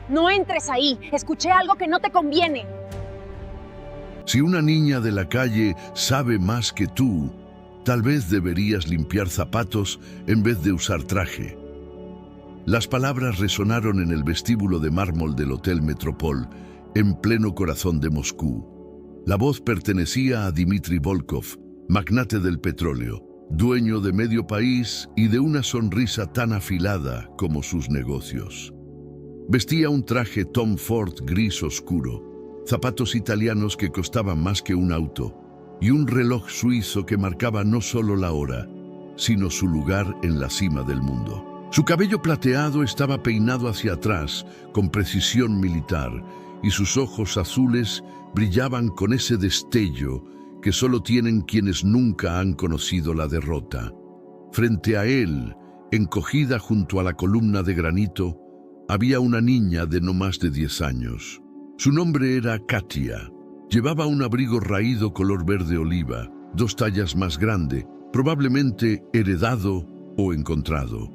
No entres ahí. Escuché algo que no te conviene. Si una niña de la calle sabe más que tú, tal vez deberías limpiar zapatos en vez de usar traje. Las palabras resonaron en el vestíbulo de mármol del Hotel Metropol, en pleno corazón de Moscú. La voz pertenecía a Dmitry Volkov, magnate del petróleo, dueño de medio país y de una sonrisa tan afilada como sus negocios. Vestía un traje Tom Ford gris oscuro, zapatos italianos que costaban más que un auto y un reloj suizo que marcaba no solo la hora, sino su lugar en la cima del mundo. Su cabello plateado estaba peinado hacia atrás con precisión militar y sus ojos azules brillaban con ese destello que solo tienen quienes nunca han conocido la derrota. Frente a él, encogida junto a la columna de granito, había una niña de no más de 10 años. Su nombre era Katia. Llevaba un abrigo raído color verde oliva, 2 tallas más grande, probablemente heredado o encontrado.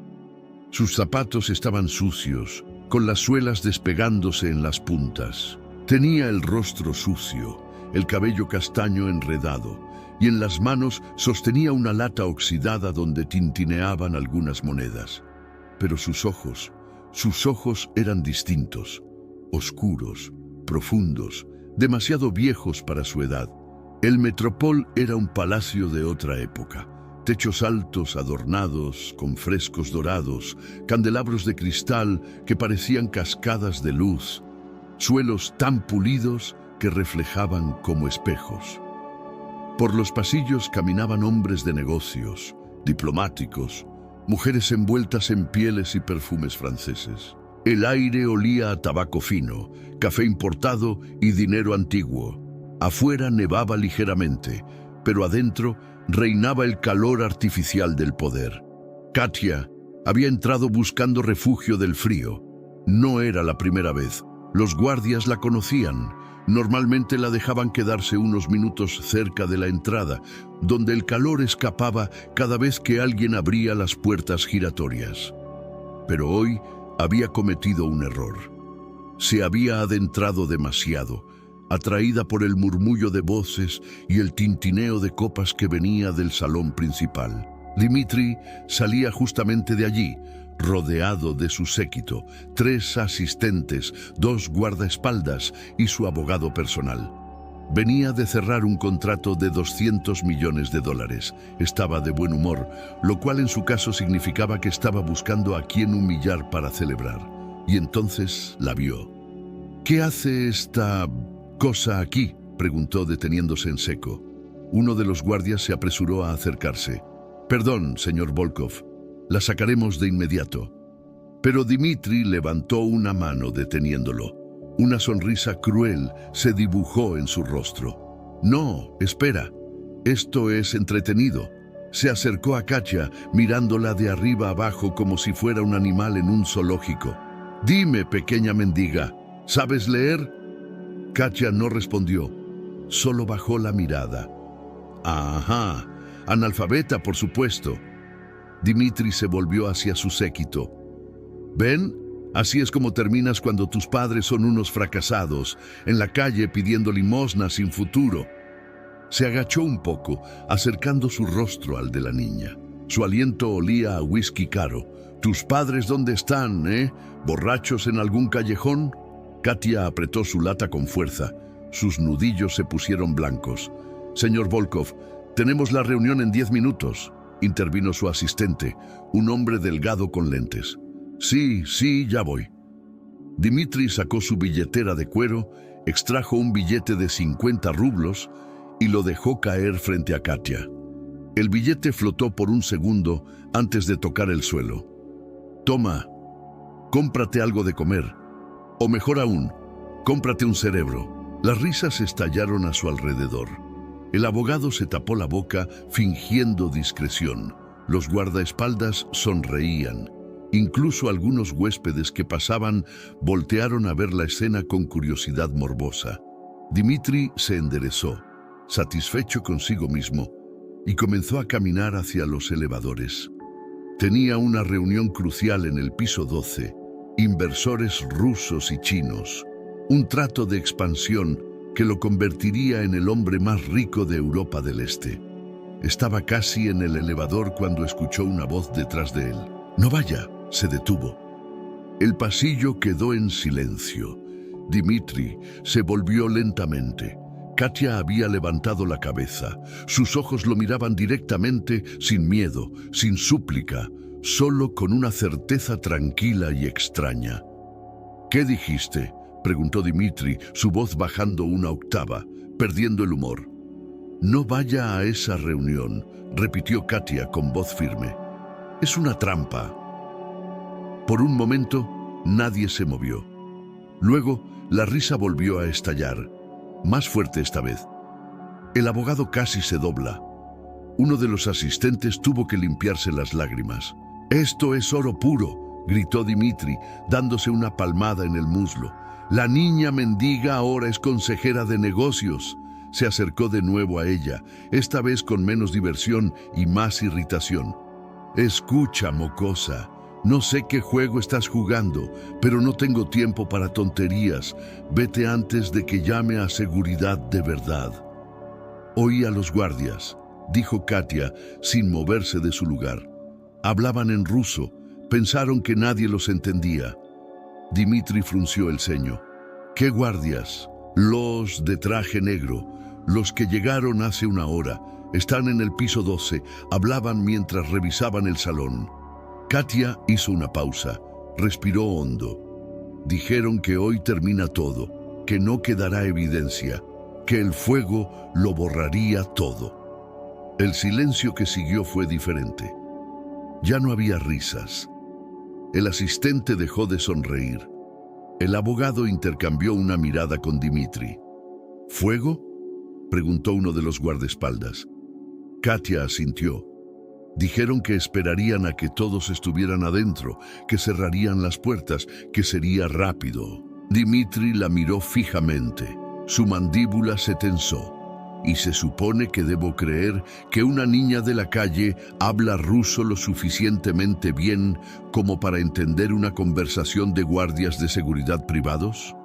Sus zapatos estaban sucios, con las suelas despegándose en las puntas. Tenía el rostro sucio, el cabello castaño enredado, y en las manos sostenía una lata oxidada donde tintineaban algunas monedas. Pero sus ojos eran distintos, oscuros, profundos, demasiado viejos para su edad. El Metropol era un palacio de otra época. Techos altos adornados con frescos dorados, candelabros de cristal que parecían cascadas de luz, suelos tan pulidos que reflejaban como espejos. Por los pasillos caminaban hombres de negocios, diplomáticos, mujeres envueltas en pieles y perfumes franceses. El aire olía a tabaco fino, café importado y dinero antiguo. Afuera nevaba ligeramente, pero adentro reinaba el calor artificial del poder. Katia había entrado buscando refugio del frío. No era la primera vez. Los guardias la conocían. Normalmente la dejaban quedarse unos minutos cerca de la entrada, donde el calor escapaba cada vez que alguien abría las puertas giratorias. Pero hoy había cometido un error. Se había adentrado demasiado, atraída por el murmullo de voces y el tintineo de copas que venía del salón principal. Dmitry salía justamente de allí, rodeado de su séquito, 3 asistentes, 2 guardaespaldas y su abogado personal. Venía de cerrar un contrato de $200 millones. Estaba de buen humor, lo cual en su caso significaba que estaba buscando a quien humillar para celebrar. Y entonces la vio. ¿Qué hace esta cosa aquí?, preguntó deteniéndose en seco. Uno de los guardias se apresuró a acercarse. Perdón, señor Volkov, la sacaremos de inmediato. Pero Dmitry levantó una mano deteniéndolo. Una sonrisa cruel se dibujó en su rostro. No, espera, esto es entretenido. Se acercó a Katia, mirándola de arriba abajo como si fuera un animal en un zoológico. Dime, pequeña mendiga, ¿sabes leer? Katia no respondió, solo bajó la mirada. Ajá, analfabeta, por supuesto. Dmitry se volvió hacia su séquito. ¿Ven? Así es como terminas cuando tus padres son unos fracasados, en la calle pidiendo limosna sin futuro. Se agachó un poco, acercando su rostro al de la niña. Su aliento olía a whisky caro. ¿Tus padres dónde están, ¿Borrachos en algún callejón? Katia apretó su lata con fuerza. Sus nudillos se pusieron blancos. Señor Volkov, tenemos la reunión en 10 minutos, intervino su asistente, un hombre delgado con lentes. Sí, ya voy. Dmitry sacó su billetera de cuero, extrajo un billete de 50 rublos y lo dejó caer frente a Katia. El billete flotó por un segundo antes de tocar el suelo. Toma, cómprate algo de comer. O mejor aún, cómprate un cerebro. Las risas estallaron a su alrededor. El abogado se tapó la boca fingiendo discreción. Los guardaespaldas sonreían. Incluso algunos huéspedes que pasaban voltearon a ver la escena con curiosidad morbosa. Dmitry se enderezó, satisfecho consigo mismo, y comenzó a caminar hacia los elevadores. Tenía una reunión crucial en el piso 12, inversores rusos y chinos, un trato de expansión que lo convertiría en el hombre más rico de Europa del Este. Estaba casi en el elevador cuando escuchó una voz detrás de él. «No vaya», se detuvo. El pasillo quedó en silencio. Dmitri se volvió lentamente. Katia había levantado la cabeza. Sus ojos lo miraban directamente, sin miedo, sin súplica, solo con una certeza tranquila y extraña. «¿Qué dijiste?», preguntó Dmitri, su voz bajando una octava, perdiendo el humor. «No vaya a esa reunión», repitió Katia con voz firme. «Es una trampa». Por un momento, nadie se movió. Luego, la risa volvió a estallar, más fuerte esta vez. El abogado casi se dobla. Uno de los asistentes tuvo que limpiarse las lágrimas. «Esto es oro puro», gritó Dmitri, dándose una palmada en el muslo. «La niña mendiga ahora es consejera de negocios». Se acercó de nuevo a ella, esta vez con menos diversión y más irritación. «Escucha, mocosa, no sé qué juego estás jugando, pero no tengo tiempo para tonterías. Vete antes de que llame a seguridad de verdad». «Oí a los guardias», dijo Katia, sin moverse de su lugar. Hablaban en ruso, pensaron que nadie los entendía. Dmitri frunció el ceño. «¿Qué guardias?» «Los de traje negro, los que llegaron hace una hora. Están en el piso 12, hablaban mientras revisaban el salón». Katia hizo una pausa, respiró hondo. «Dijeron que hoy termina todo, que no quedará evidencia, que el fuego lo borraría todo». El silencio que siguió fue diferente. Ya no había risas. El asistente dejó de sonreír. El abogado intercambió una mirada con Dmitri. «¿Fuego?», preguntó uno de los guardaespaldas. Katia asintió. Dijeron que esperarían a que todos estuvieran adentro, que cerrarían las puertas, que sería rápido. Dmitri la miró fijamente. Su mandíbula se tensó. «Y se supone que debo creer que una niña de la calle habla ruso lo suficientemente bien como para entender una conversación de guardias de seguridad privados».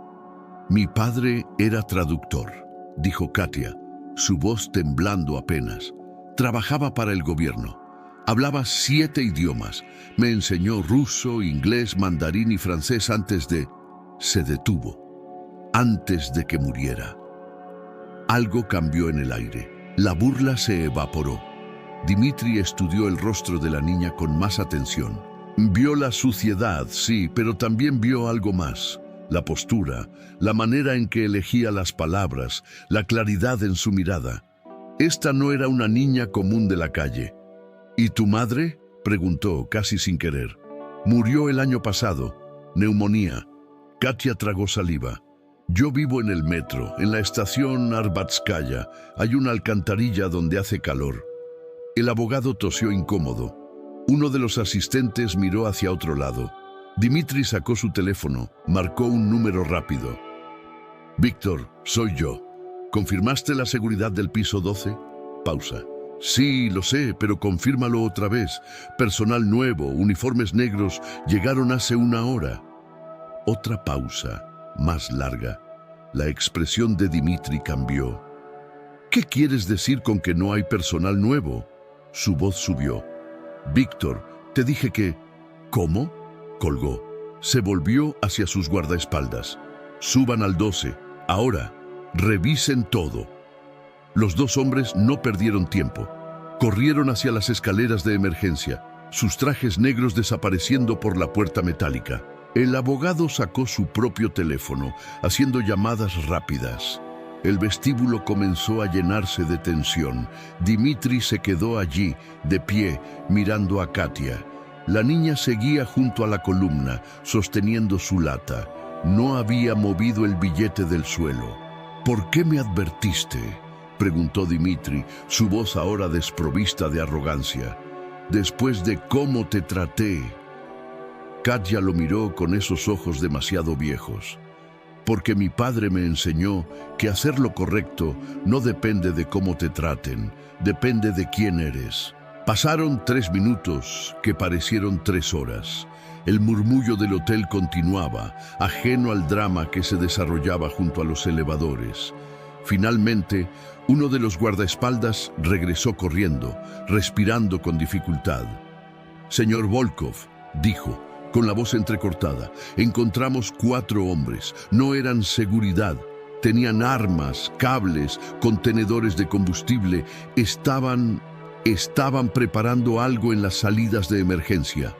«Mi padre era traductor», dijo Katia, su voz temblando apenas. «Trabajaba para el gobierno. Hablaba 7 idiomas. Me enseñó ruso, inglés, mandarín y francés antes de...». Se detuvo. «Antes de que muriera». Algo cambió en el aire. La burla se evaporó. Dmitri estudió el rostro de la niña con más atención. Vio la suciedad, sí, pero también vio algo más. La postura, la manera en que elegía las palabras, la claridad en su mirada. Esta no era una niña común de la calle. «¿Y tu madre?», preguntó, casi sin querer. «Murió el año pasado. Neumonía». Katia tragó saliva. «Yo vivo en el metro, en la estación Arbatskaya. Hay una alcantarilla donde hace calor». El abogado tosió incómodo. Uno de los asistentes miró hacia otro lado. Dmitri sacó su teléfono, marcó un número rápido. «Víctor, soy yo. ¿Confirmaste la seguridad del piso 12? Pausa. «Sí, lo sé, pero confírmalo otra vez. Personal nuevo, uniformes negros, llegaron hace una hora». Otra pausa, más larga. La expresión de Dmitri cambió. «¿Qué quieres decir con que no hay personal nuevo?». Su voz subió. «Víctor, te dije que...». «¿Cómo?». Colgó. Se volvió hacia sus guardaespaldas. «Suban al 12. Ahora. Revisen todo». Los dos hombres no perdieron tiempo. Corrieron hacia las escaleras de emergencia, sus trajes negros desapareciendo por la puerta metálica. El abogado sacó su propio teléfono, haciendo llamadas rápidas. El vestíbulo comenzó a llenarse de tensión. Dmitri se quedó allí, de pie, mirando a Katia. La niña seguía junto a la columna, sosteniendo su lata. No había movido el billete del suelo. «¿Por qué me advertiste?», preguntó Dmitri, su voz ahora desprovista de arrogancia. «Después de cómo te traté». Katia lo miró con esos ojos demasiado viejos. «Porque mi padre me enseñó que hacer lo correcto no depende de cómo te traten, depende de quién eres». Pasaron 3 minutos que parecieron 3 horas. El murmullo del hotel continuaba, ajeno al drama que se desarrollaba junto a los elevadores. Finalmente, uno de los guardaespaldas regresó corriendo, respirando con dificultad. «Señor Volkov», dijo, con la voz entrecortada, «encontramos 4 hombres. No eran seguridad. Tenían armas, cables, contenedores de combustible. Estaban preparando algo en las salidas de emergencia».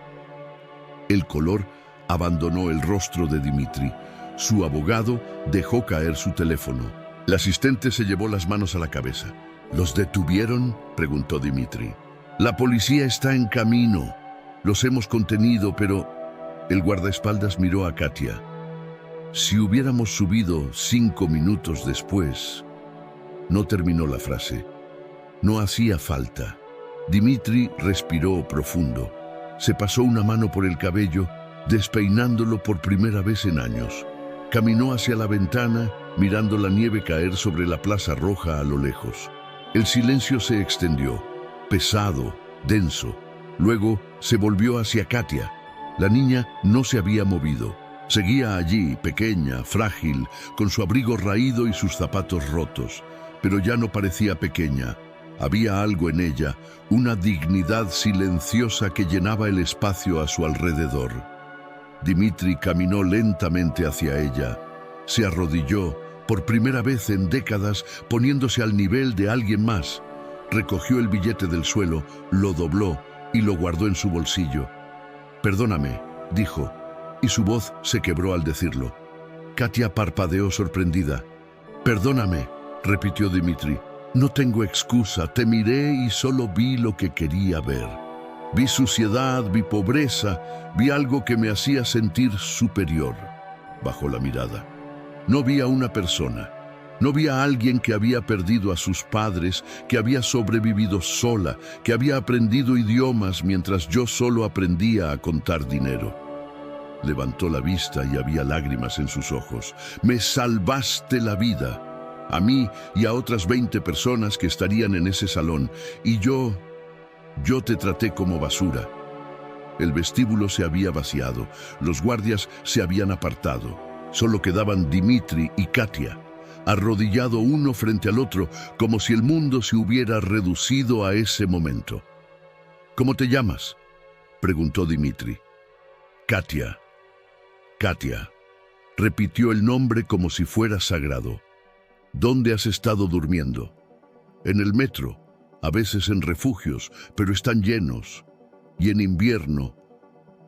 El color abandonó el rostro de Dmitri. Su abogado dejó caer su teléfono. El asistente se llevó las manos a la cabeza. «¿Los detuvieron?», preguntó Dmitri. «La policía está en camino. Los hemos contenido, pero...» El guardaespaldas miró a Katia. «Si hubiéramos subido 5 minutos después...» No terminó la frase. No hacía falta. Dmitri respiró profundo. Se pasó una mano por el cabello, despeinándolo por primera vez en años. Caminó hacia la ventana, mirando la nieve caer sobre la Plaza Roja a lo lejos. El silencio se extendió, pesado, denso. Luego se volvió hacia Katia. La niña no se había movido. Seguía allí, pequeña, frágil, con su abrigo raído y sus zapatos rotos. Pero ya no parecía pequeña. Había algo en ella, una dignidad silenciosa que llenaba el espacio a su alrededor. Dmitri caminó lentamente hacia ella. Se arrodilló, por primera vez en décadas, poniéndose al nivel de alguien más. Recogió el billete del suelo, lo dobló y lo guardó en su bolsillo. «Perdóname», dijo, y su voz se quebró al decirlo. Katia parpadeó sorprendida. «Perdóname», repitió Dmitri. «No tengo excusa, te miré y solo vi lo que quería ver. Vi suciedad, vi pobreza, vi algo que me hacía sentir superior». Bajó la mirada. No vi a una persona. No vi a alguien que había perdido a sus padres, que había sobrevivido sola, que había aprendido idiomas mientras yo solo aprendía a contar dinero. Levantó la vista y había lágrimas en sus ojos. «Me salvaste la vida. A mí y a otras 20 personas que estarían en ese salón. Y yo te traté como basura». El vestíbulo se había vaciado. Los guardias se habían apartado. Solo quedaban Dmitri y Katia, arrodillado uno frente al otro, como si el mundo se hubiera reducido a ese momento. «¿Cómo te llamas?», preguntó Dmitri. «Katia». «Katia», repitió el nombre como si fuera sagrado. «¿Dónde has estado durmiendo?». «En el metro, a veces en refugios, pero están llenos. Y en invierno».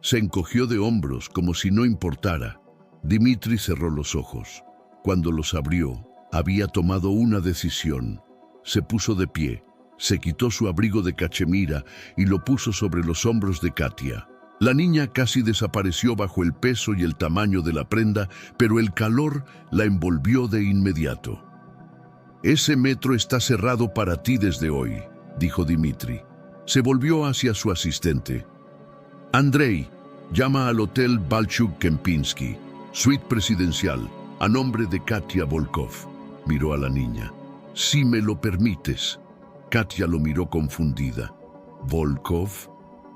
Se encogió de hombros como si no importara. Dmitri cerró los ojos. Cuando los abrió, había tomado una decisión. Se puso de pie, se quitó su abrigo de cachemira y lo puso sobre los hombros de Katia. La niña casi desapareció bajo el peso y el tamaño de la prenda, pero el calor la envolvió de inmediato. «Ese metro está cerrado para ti desde hoy», dijo Dmitri. Se volvió hacia su asistente. «Andrei, llama al Hotel Balchuk-Kempinski, suite presidencial, a nombre de Katia Volkov». Miró a la niña. «Si me lo permites». Katia lo miró confundida. «¿Volkov?».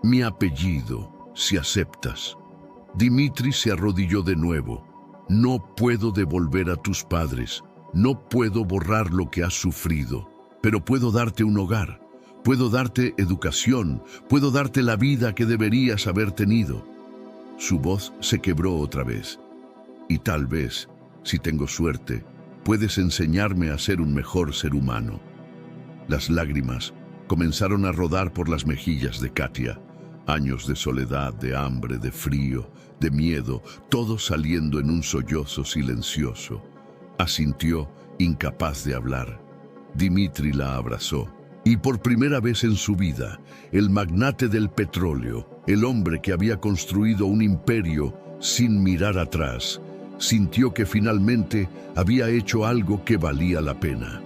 «Mi apellido, si aceptas». Dmitri se arrodilló de nuevo. «No puedo devolver a tus padres. No puedo borrar lo que has sufrido. Pero puedo darte un hogar. Puedo darte educación. Puedo darte la vida que deberías haber tenido». Su voz se quebró otra vez. «Y tal vez, si tengo suerte, puedes enseñarme a ser un mejor ser humano». Las lágrimas comenzaron a rodar por las mejillas de Katia. Años de soledad, de hambre, de frío, de miedo, todo saliendo en un sollozo silencioso. Asintió, incapaz de hablar. Dmitri la abrazó. Y por primera vez en su vida, el magnate del petróleo, el hombre que había construido un imperio sin mirar atrás, sintió que finalmente había hecho algo que valía la pena.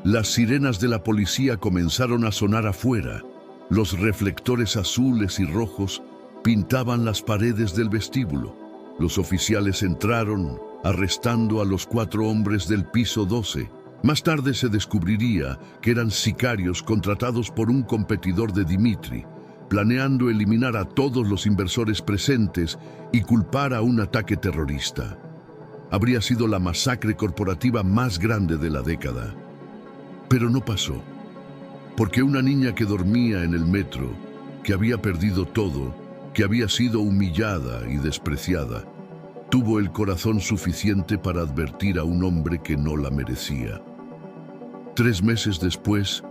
Las sirenas de la policía comenzaron a sonar afuera. Los reflectores azules y rojos pintaban las paredes del vestíbulo. Los oficiales entraron, arrestando a los 4 hombres del piso 12. Más tarde se descubriría que eran sicarios contratados por un competidor de Dmitri, planeando eliminar a todos los inversores presentes y culpar a un ataque terrorista. Habría sido la masacre corporativa más grande de la década. Pero no pasó, porque una niña que dormía en el metro, que había perdido todo, que había sido humillada y despreciada, tuvo el corazón suficiente para advertir a un hombre que no la merecía. 3 meses después,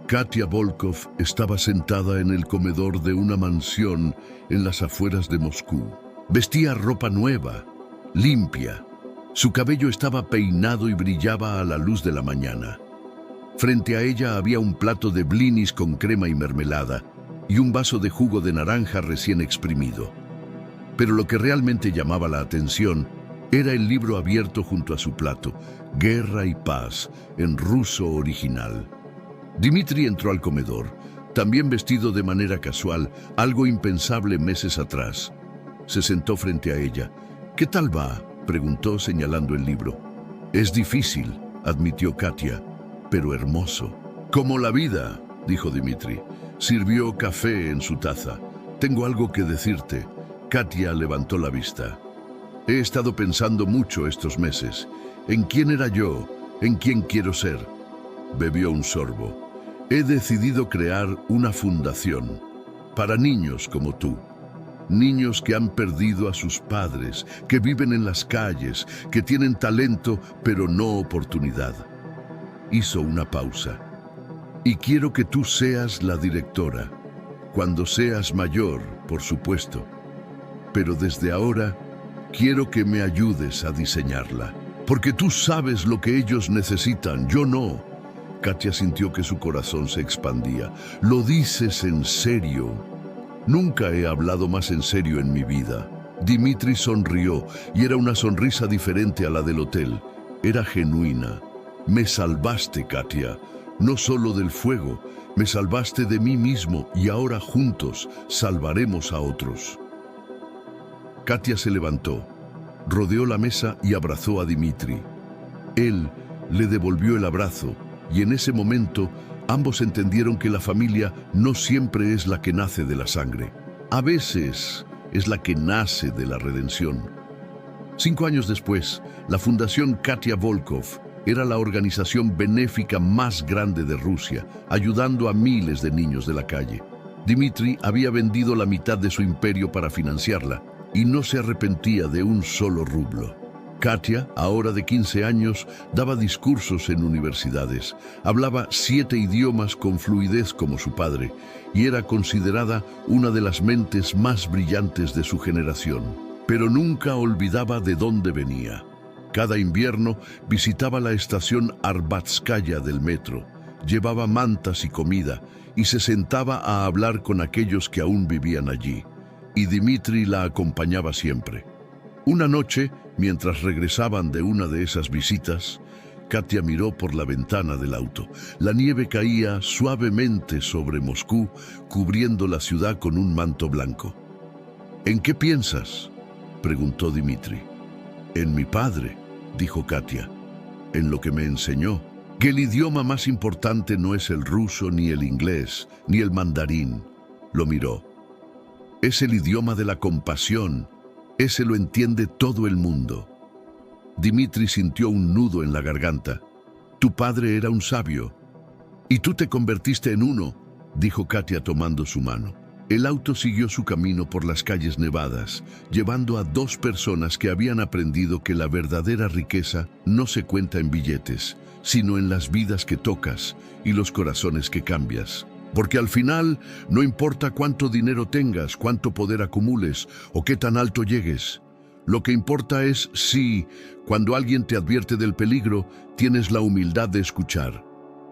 Katia Volkov estaba sentada en el comedor de una mansión en las afueras de Moscú. Vestía ropa nueva, limpia. Su cabello estaba peinado y brillaba a la luz de la mañana. Frente a ella había un plato de blinis con crema y mermelada y un vaso de jugo de naranja recién exprimido. Pero lo que realmente llamaba la atención era el libro abierto junto a su plato, Guerra y Paz, en ruso original. Dmitri entró al comedor, también vestido de manera casual, algo impensable meses atrás. Se sentó frente a ella. «¿Qué tal va?», preguntó señalando el libro. «Es difícil», admitió Katia, «pero hermoso». «Como la vida», dijo Dmitri. Sirvió café en su taza. «Tengo algo que decirte». Katia levantó la vista. «He estado pensando mucho estos meses. ¿En quién era yo? ¿En quién quiero ser?». Bebió un sorbo. «He decidido crear una fundación para niños como tú. Niños que han perdido a sus padres, que viven en las calles, que tienen talento pero no oportunidad». Hizo una pausa. «Y quiero que tú seas la directora. Cuando seas mayor, por supuesto. Pero desde ahora, quiero que me ayudes a diseñarla. Porque tú sabes lo que ellos necesitan, yo no». Katia sintió que su corazón se expandía. «¿Lo dices en serio?». «Nunca he hablado más en serio en mi vida». Dmitri sonrió, y era una sonrisa diferente a la del hotel. Era genuina. «Me salvaste, Katia. No solo del fuego, me salvaste de mí mismo y ahora juntos salvaremos a otros». Katia se levantó, rodeó la mesa y abrazó a Dmitri. Él le devolvió el abrazo y en ese momento ambos entendieron que la familia no siempre es la que nace de la sangre. A veces es la que nace de la redención. 5 años después, la Fundación Katia Volkov era la organización benéfica más grande de Rusia, ayudando a miles de niños de la calle. Dmitri había vendido la mitad de su imperio para financiarla y no se arrepentía de un solo rublo. Katia, ahora de 15 años, daba discursos en universidades. Hablaba 7 idiomas con fluidez como su padre y era considerada una de las mentes más brillantes de su generación. Pero nunca olvidaba de dónde venía. Cada invierno visitaba la estación Arbatskaya del metro, llevaba mantas y comida y se sentaba a hablar con aquellos que aún vivían allí. Y Dmitri la acompañaba siempre. Una noche, mientras regresaban de una de esas visitas, Katia miró por la ventana del auto. La nieve caía suavemente sobre Moscú, cubriendo la ciudad con un manto blanco. «¿En qué piensas?», preguntó Dmitri. «En mi padre», dijo Katia, «en lo que me enseñó, que el idioma más importante no es el ruso, ni el inglés, ni el mandarín». Lo miró. «Es el idioma de la compasión. Ese lo entiende todo el mundo». Dmitri sintió un nudo en la garganta. «Tu padre era un sabio. Y tú te convertiste en uno», dijo Katia tomando su mano. El auto siguió su camino por las calles nevadas, llevando a 2 personas que habían aprendido que la verdadera riqueza no se cuenta en billetes, sino en las vidas que tocas y los corazones que cambias. Porque al final no importa cuánto dinero tengas, cuánto poder acumules o qué tan alto llegues. Lo que importa es si, cuando alguien te advierte del peligro, tienes la humildad de escuchar.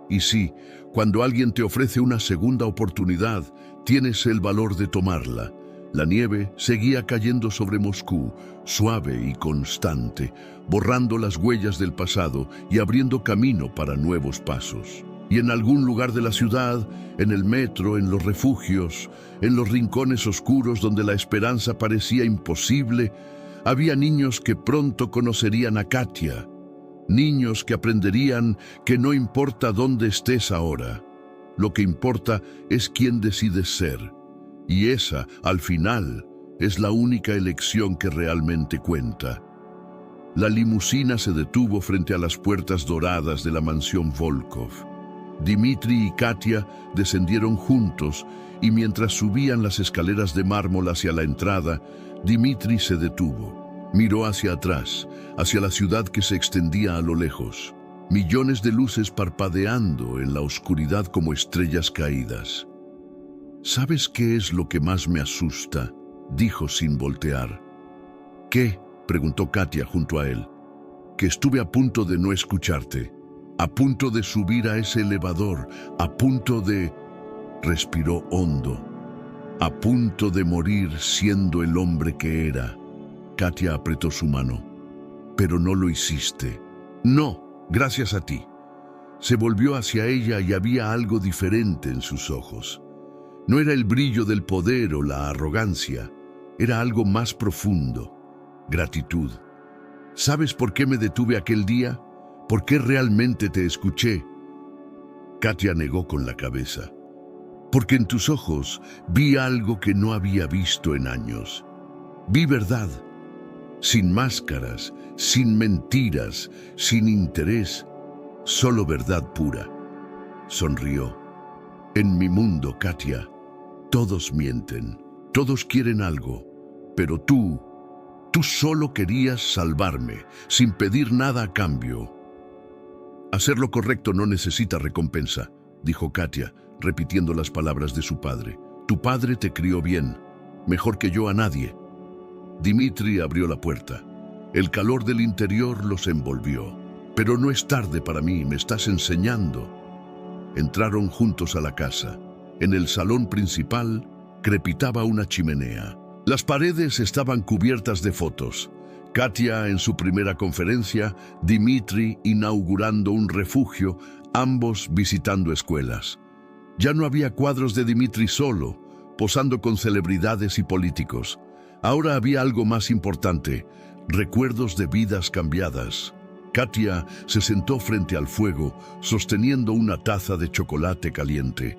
Y si, cuando alguien te ofrece una segunda oportunidad, tienes el valor de tomarla. La nieve seguía cayendo sobre Moscú, suave y constante, borrando las huellas del pasado y abriendo camino para nuevos pasos. Y en algún lugar de la ciudad, en el metro, en los refugios, en los rincones oscuros donde la esperanza parecía imposible, había niños que pronto conocerían a Katia. Niños que aprenderían que no importa dónde estés ahora, lo que importa es quién decides ser. Y esa, al final, es la única elección que realmente cuenta. La limusina se detuvo frente a las puertas doradas de la mansión Volkov. Dmitri y Katia descendieron juntos y mientras subían las escaleras de mármol hacia la entrada, Dmitri se detuvo. Miró hacia atrás, hacia la ciudad que se extendía a lo lejos. Millones de luces parpadeando en la oscuridad como estrellas caídas. ¿Sabes qué es lo que más me asusta?, dijo sin voltear. ¿Qué?, preguntó Katia junto a él. Que estuve a punto de no escucharte, a punto de subir a ese elevador, a punto de... Respiró hondo. A punto de morir siendo el hombre que era. Katia apretó su mano. Pero no lo hiciste. No, gracias a ti. Se volvió hacia ella y había algo diferente en sus ojos. No era el brillo del poder o la arrogancia, era algo más profundo. Gratitud. ¿Sabes por qué me detuve aquel día? ¿Por qué realmente te escuché? Katia negó con la cabeza. Porque en tus ojos vi algo que no había visto en años. Vi verdad. Sin máscaras, sin mentiras, sin interés, solo verdad pura. Sonrió. En mi mundo, Katia, todos mienten, todos quieren algo, pero tú solo querías salvarme, sin pedir nada a cambio. Hacer lo correcto no necesita recompensa, dijo Katia, repitiendo las palabras de su padre. Tu padre te crió bien, mejor que yo a nadie. Dmitri abrió la puerta. El calor del interior los envolvió. Pero no es tarde para mí, me estás enseñando. Entraron juntos a la casa. En el salón principal crepitaba una chimenea. Las paredes estaban cubiertas de fotos. Katia en su primera conferencia, Dmitri inaugurando un refugio, ambos visitando escuelas. Ya no había cuadros de Dmitri solo, posando con celebridades y políticos. Ahora había algo más importante, recuerdos de vidas cambiadas. Katia se sentó frente al fuego, sosteniendo una taza de chocolate caliente.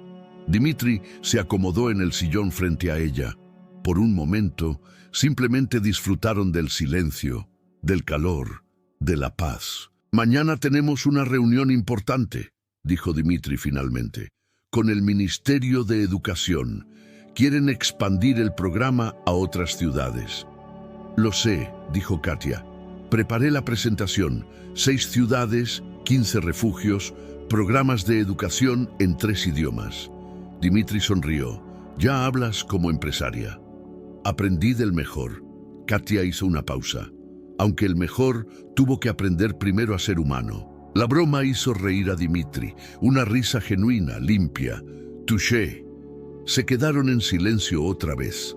Dmitri se acomodó en el sillón frente a ella. Por un momento, simplemente disfrutaron del silencio, del calor, de la paz. Mañana tenemos una reunión importante, dijo Dmitri finalmente, con el Ministerio de Educación. Quieren expandir el programa a otras ciudades. Lo sé, dijo Katia. Preparé la presentación. 6 ciudades, 15 refugios, programas de educación en 3 idiomas. Dmitri sonrió. Ya hablas como empresaria. Aprendí del mejor. Katia hizo una pausa. Aunque el mejor tuvo que aprender primero a ser humano. La broma hizo reír a Dmitri. Una risa genuina, limpia. Touché. Se quedaron en silencio otra vez.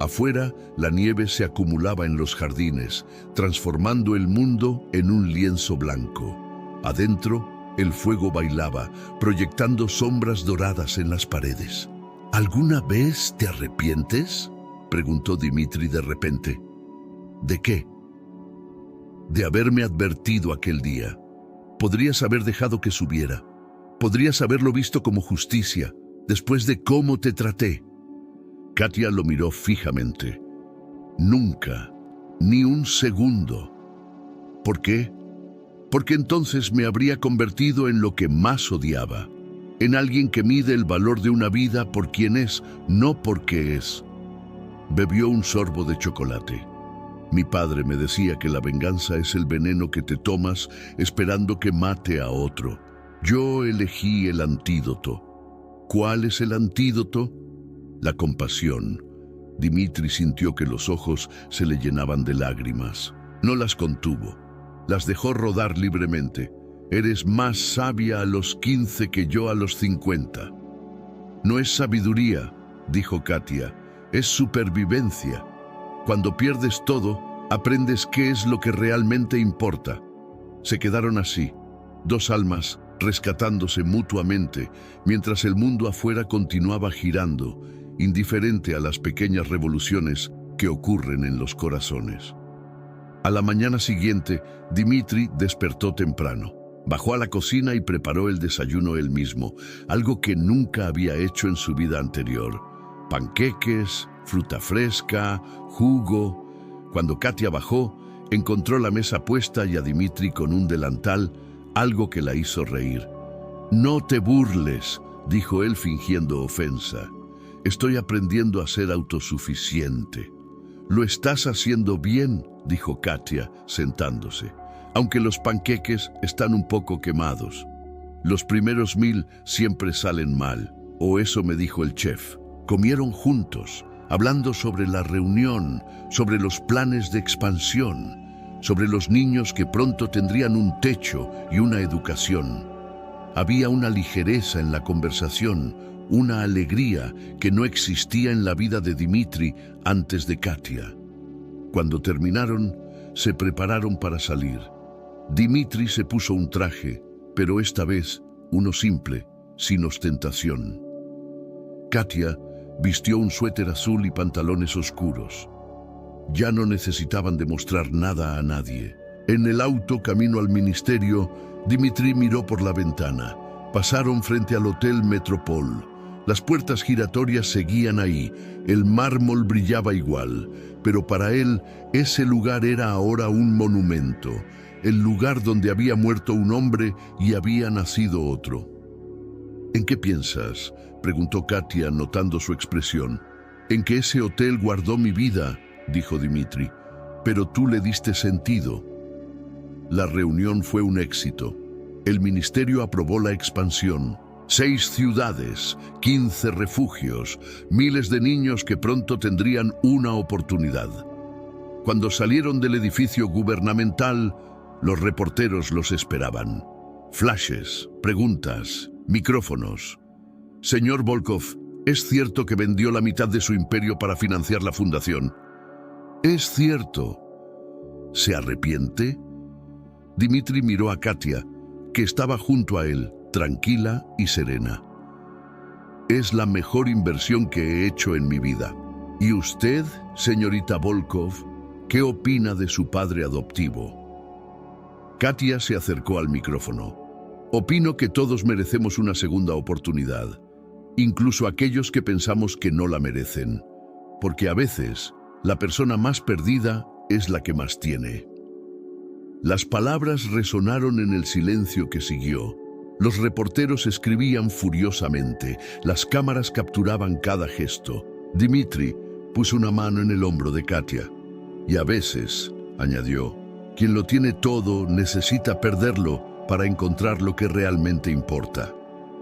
Afuera, la nieve se acumulaba en los jardines, transformando el mundo en un lienzo blanco. Adentro, el fuego bailaba, proyectando sombras doradas en las paredes. ¿Alguna vez te arrepientes?, preguntó Dmitri de repente. ¿De qué? De haberme advertido aquel día. Podrías haber dejado que subiera. Podrías haberlo visto como justicia, después de cómo te traté. Katia lo miró fijamente. Nunca, ni un segundo. ¿Por qué? Porque entonces me habría convertido en lo que más odiaba, en alguien que mide el valor de una vida por quien es, no por qué es. Bebió un sorbo de chocolate. Mi padre me decía que la venganza es el veneno que te tomas esperando que mate a otro. Yo elegí el antídoto. ¿Cuál es el antídoto? La compasión. Dmitri sintió que los ojos se le llenaban de lágrimas. No las contuvo. Las dejó rodar libremente. Eres más sabia a los 15 que yo a los 50. No es sabiduría, dijo Katia. Es supervivencia. Cuando pierdes todo, aprendes qué es lo que realmente importa. Se quedaron así, 2 almas rescatándose mutuamente, mientras el mundo afuera continuaba girando, indiferente a las pequeñas revoluciones que ocurren en los corazones. A la mañana siguiente, Dmitri despertó temprano. Bajó a la cocina y preparó el desayuno él mismo, algo que nunca había hecho en su vida anterior. panqueques, fruta fresca, jugo. Cuando Katia bajó, encontró la mesa puesta y a Dimitri con un delantal, algo que la hizo reír. «No te burles», dijo él fingiendo ofensa. «Estoy aprendiendo a ser autosuficiente». «Lo estás haciendo bien», dijo Katia, sentándose, «aunque los panqueques están un poco quemados. Los primeros 1000 siempre salen mal, o eso me dijo el chef». Comieron juntos, hablando sobre la reunión, sobre los planes de expansión, sobre los niños que pronto tendrían un techo y una educación. Había una ligereza en la conversación, una alegría que no existía en la vida de Dimitri antes de Katia. Cuando terminaron, se prepararon para salir. Dimitri se puso un traje, pero esta vez uno simple, sin ostentación. Katia vistió un suéter azul y pantalones oscuros. Ya no necesitaban demostrar nada a nadie. En el auto camino al ministerio, Dimitri miró por la ventana. Pasaron frente al Hotel Metropol. Las puertas giratorias seguían ahí. El mármol brillaba igual, pero para él ese lugar era ahora un monumento. El lugar donde había muerto un hombre y había nacido otro. «¿En qué piensas?», preguntó Katia, notando su expresión. «En que ese hotel guardó mi vida», dijo Dimitri, «pero tú le diste sentido». La reunión fue un éxito. El ministerio aprobó la expansión. 6 ciudades, 15 refugios, miles de niños que pronto tendrían una oportunidad. Cuando salieron del edificio gubernamental, los reporteros los esperaban. Flashes, preguntas, micrófonos. «Señor Volkov, ¿es cierto que vendió la mitad de su imperio para financiar la fundación?» «Es cierto». «¿Se arrepiente?» Dimitri miró a Katia, que estaba junto a él, tranquila y serena. «Es la mejor inversión que he hecho en mi vida. ¿Y usted, señorita Volkov, qué opina de su padre adoptivo?» Katia se acercó al micrófono. «Opino que todos merecemos una segunda oportunidad, incluso aquellos que pensamos que no la merecen, porque a veces la persona más perdida es la que más tiene». Las palabras resonaron en el silencio que siguió. Los reporteros escribían furiosamente, las cámaras capturaban cada gesto. Dimitri puso una mano en el hombro de Katia. «Y a veces», añadió, «quien lo tiene todo necesita perderlo para encontrar lo que realmente importa».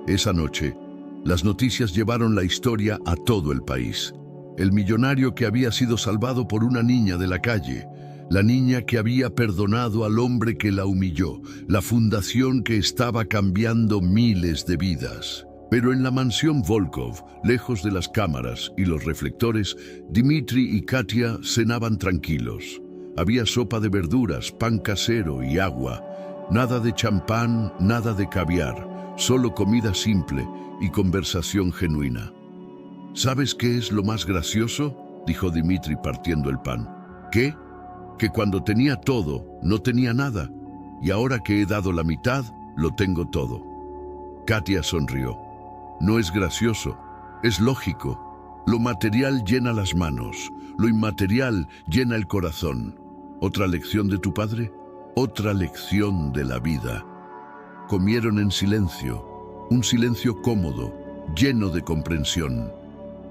Esa noche, las noticias llevaron la historia a todo el país. El millonario que había sido salvado por una niña de la calle, la niña que había perdonado al hombre que la humilló, la fundación que estaba cambiando miles de vidas. Pero en la mansión Volkov, lejos de las cámaras y los reflectores, Dimitri y Katia cenaban tranquilos. Había sopa de verduras, pan casero y agua. Nada de champán, nada de caviar, solo comida simple y conversación genuina. «¿Sabes qué es lo más gracioso?», dijo Dimitri partiendo el pan. «¿Qué? Que cuando tenía todo, no tenía nada, y ahora que he dado la mitad, lo tengo todo». Katia sonrió. «No es gracioso, es lógico. Lo material llena las manos, lo inmaterial llena el corazón. ¿Otra lección de tu padre? Otra lección de la vida». Comieron en silencio, un silencio cómodo, lleno de comprensión.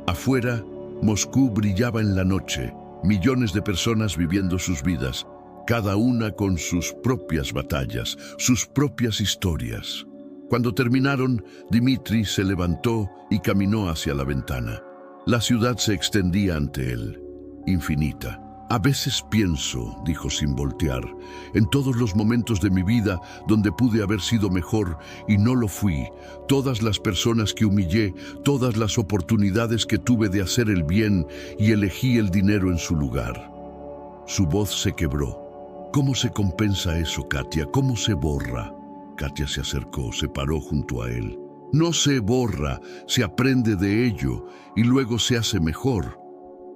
Afuera, Moscú brillaba en la noche, millones de personas viviendo sus vidas, cada una con sus propias batallas, sus propias historias. Cuando terminaron, Dimitri se levantó y caminó hacia la ventana. La ciudad se extendía ante él, infinita. «A veces pienso», dijo sin voltear, «en todos los momentos de mi vida donde pude haber sido mejor y no lo fui, todas las personas que humillé, todas las oportunidades que tuve de hacer el bien y elegí el dinero en su lugar». Su voz se quebró. «¿Cómo se compensa eso, Katia? ¿Cómo se borra?». Katia se acercó, se paró junto a él. «No se borra, se aprende de ello y luego se hace mejor».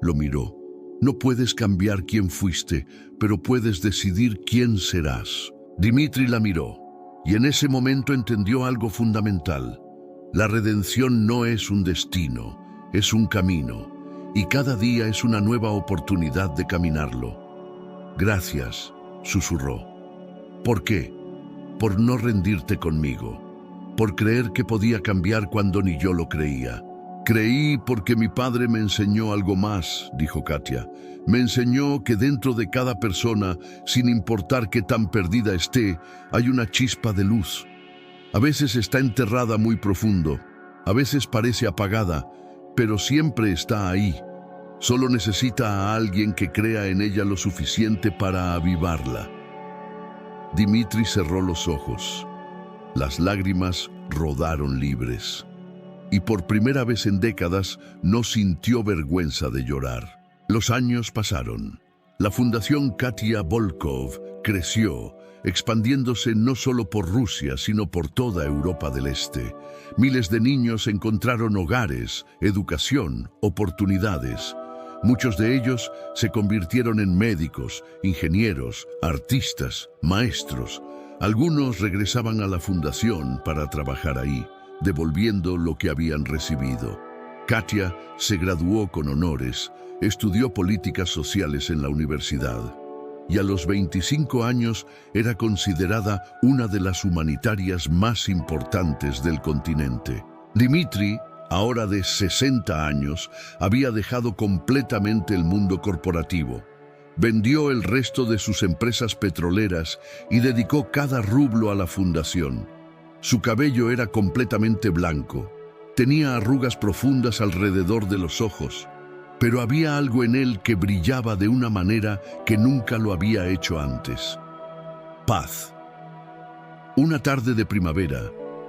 Lo miró. «No puedes cambiar quién fuiste, pero puedes decidir quién serás». Dimitri la miró, y en ese momento entendió algo fundamental. La redención no es un destino, es un camino, y cada día es una nueva oportunidad de caminarlo. Gracias, susurró. ¿Por qué? Por no rendirte conmigo, por creer que podía cambiar cuando ni yo lo creía. Creí porque mi padre me enseñó algo más, dijo Katia. Me enseñó que dentro de cada persona, sin importar qué tan perdida esté, hay una chispa de luz. A veces está enterrada muy profundo, a veces parece apagada, pero siempre está ahí. Solo necesita a alguien que crea en ella lo suficiente para avivarla. Dimitri cerró los ojos. Las lágrimas rodaron libres. Y por primera vez en décadas no sintió vergüenza de llorar. Los años pasaron. La Fundación Katia Volkov creció, expandiéndose no solo por Rusia, sino por toda Europa del Este. Miles de niños encontraron hogares, educación, oportunidades. Muchos de ellos se convirtieron en médicos, ingenieros, artistas, maestros. Algunos regresaban a la fundación para trabajar ahí, devolviendo lo que habían recibido. Katia se graduó con honores, estudió políticas sociales en la universidad y a los 25 años era considerada una de las humanitarias más importantes del continente. Dimitri, ahora de 60 años, había dejado completamente el mundo corporativo. Vendió el resto de sus empresas petroleras y dedicó cada rublo a la fundación. Su cabello era completamente blanco. Tenía arrugas profundas alrededor de los ojos, pero había algo en él que brillaba de una manera que nunca lo había hecho antes. Paz. Una tarde de primavera,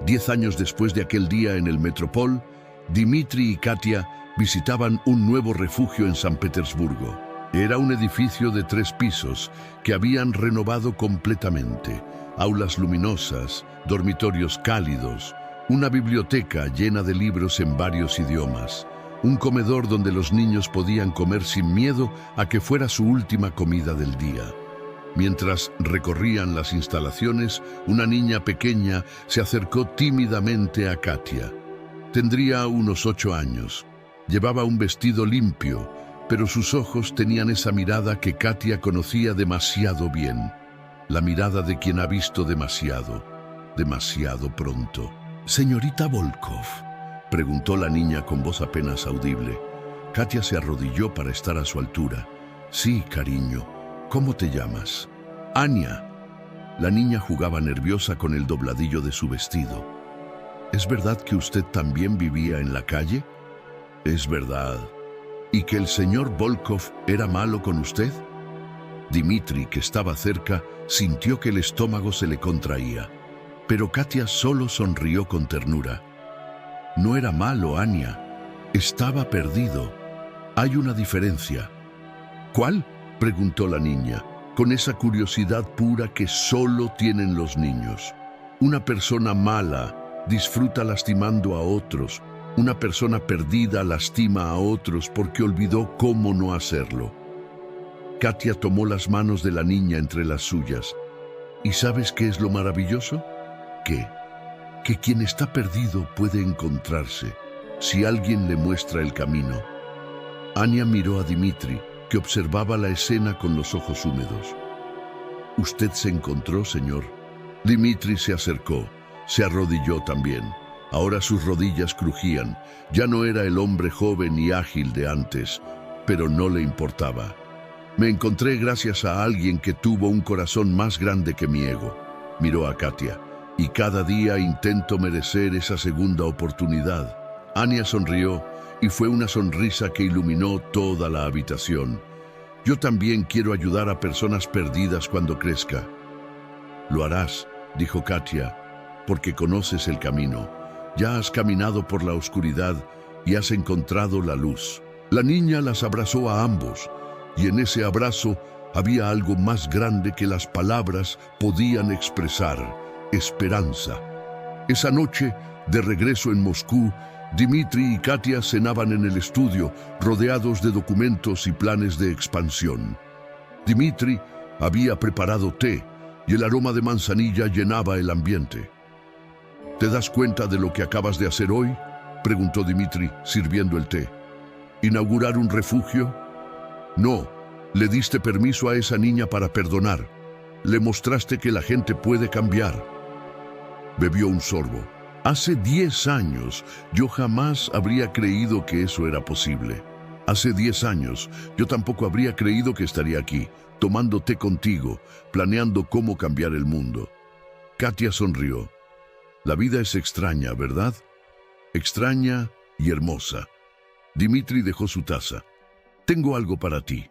10 años después de aquel día en el Metropol, Dimitri y Katia visitaban un nuevo refugio en San Petersburgo. Era un edificio de 3 pisos que habían renovado completamente. Aulas luminosas, dormitorios cálidos, una biblioteca llena de libros en varios idiomas, un comedor donde los niños podían comer sin miedo a que fuera su última comida del día. Mientras recorrían las instalaciones, una niña pequeña se acercó tímidamente a Katia. Tendría unos 8 años. Llevaba un vestido limpio, pero sus ojos tenían esa mirada que Katia conocía demasiado bien. La mirada de quien ha visto demasiado, demasiado pronto. «Señorita Volkov», preguntó la niña con voz apenas audible. Katia se arrodilló para estar a su altura. «Sí, cariño. ¿Cómo te llamas?» «Anya». La niña jugaba nerviosa con el dobladillo de su vestido. «¿Es verdad que usted también vivía en la calle?» «Es verdad». «¿Y que el señor Volkov era malo con usted?» Dimitri, que estaba cerca, sintió que el estómago se le contraía. Pero Katia solo sonrió con ternura. «No era malo, Anya. Estaba perdido. Hay una diferencia». «¿Cuál?», preguntó la niña, con esa curiosidad pura que solo tienen los niños. «Una persona mala disfruta lastimando a otros. Una persona perdida lastima a otros porque olvidó cómo no hacerlo». Katia tomó las manos de la niña entre las suyas. ¿Y sabes qué es lo maravilloso? ¿Qué? Que quien está perdido puede encontrarse, si alguien le muestra el camino. Anya miró a Dimitri, que observaba la escena con los ojos húmedos. «¿Usted se encontró, señor?» Dimitri se acercó, se arrodilló también. Ahora sus rodillas crujían. Ya no era el hombre joven y ágil de antes, pero no le importaba. «Me encontré gracias a alguien que tuvo un corazón más grande que mi ego», miró a Katia, «y cada día intento merecer esa segunda oportunidad». Anya sonrió y fue una sonrisa que iluminó toda la habitación. «Yo también quiero ayudar a personas perdidas cuando crezca». «Lo harás», dijo Katia, «porque conoces el camino. Ya has caminado por la oscuridad y has encontrado la luz». La niña las abrazó a ambos, y en ese abrazo había algo más grande que las palabras podían expresar: esperanza. Esa noche, de regreso en Moscú, Dimitri y Katia cenaban en el estudio, rodeados de documentos y planes de expansión. Dimitri había preparado té y el aroma de manzanilla llenaba el ambiente. «¿Te das cuenta de lo que acabas de hacer hoy?», preguntó Dimitri, sirviendo el té. ¿Inaugurar un refugio? No, le diste permiso a esa niña para perdonar. Le mostraste que la gente puede cambiar. Bebió un sorbo. Hace 10 años yo jamás habría creído que eso era posible. Hace 10 años yo tampoco habría creído que estaría aquí, tomando té contigo, planeando cómo cambiar el mundo. Katia sonrió. La vida es extraña, ¿verdad? Extraña y hermosa. Dimitri dejó su taza. Tengo algo para ti.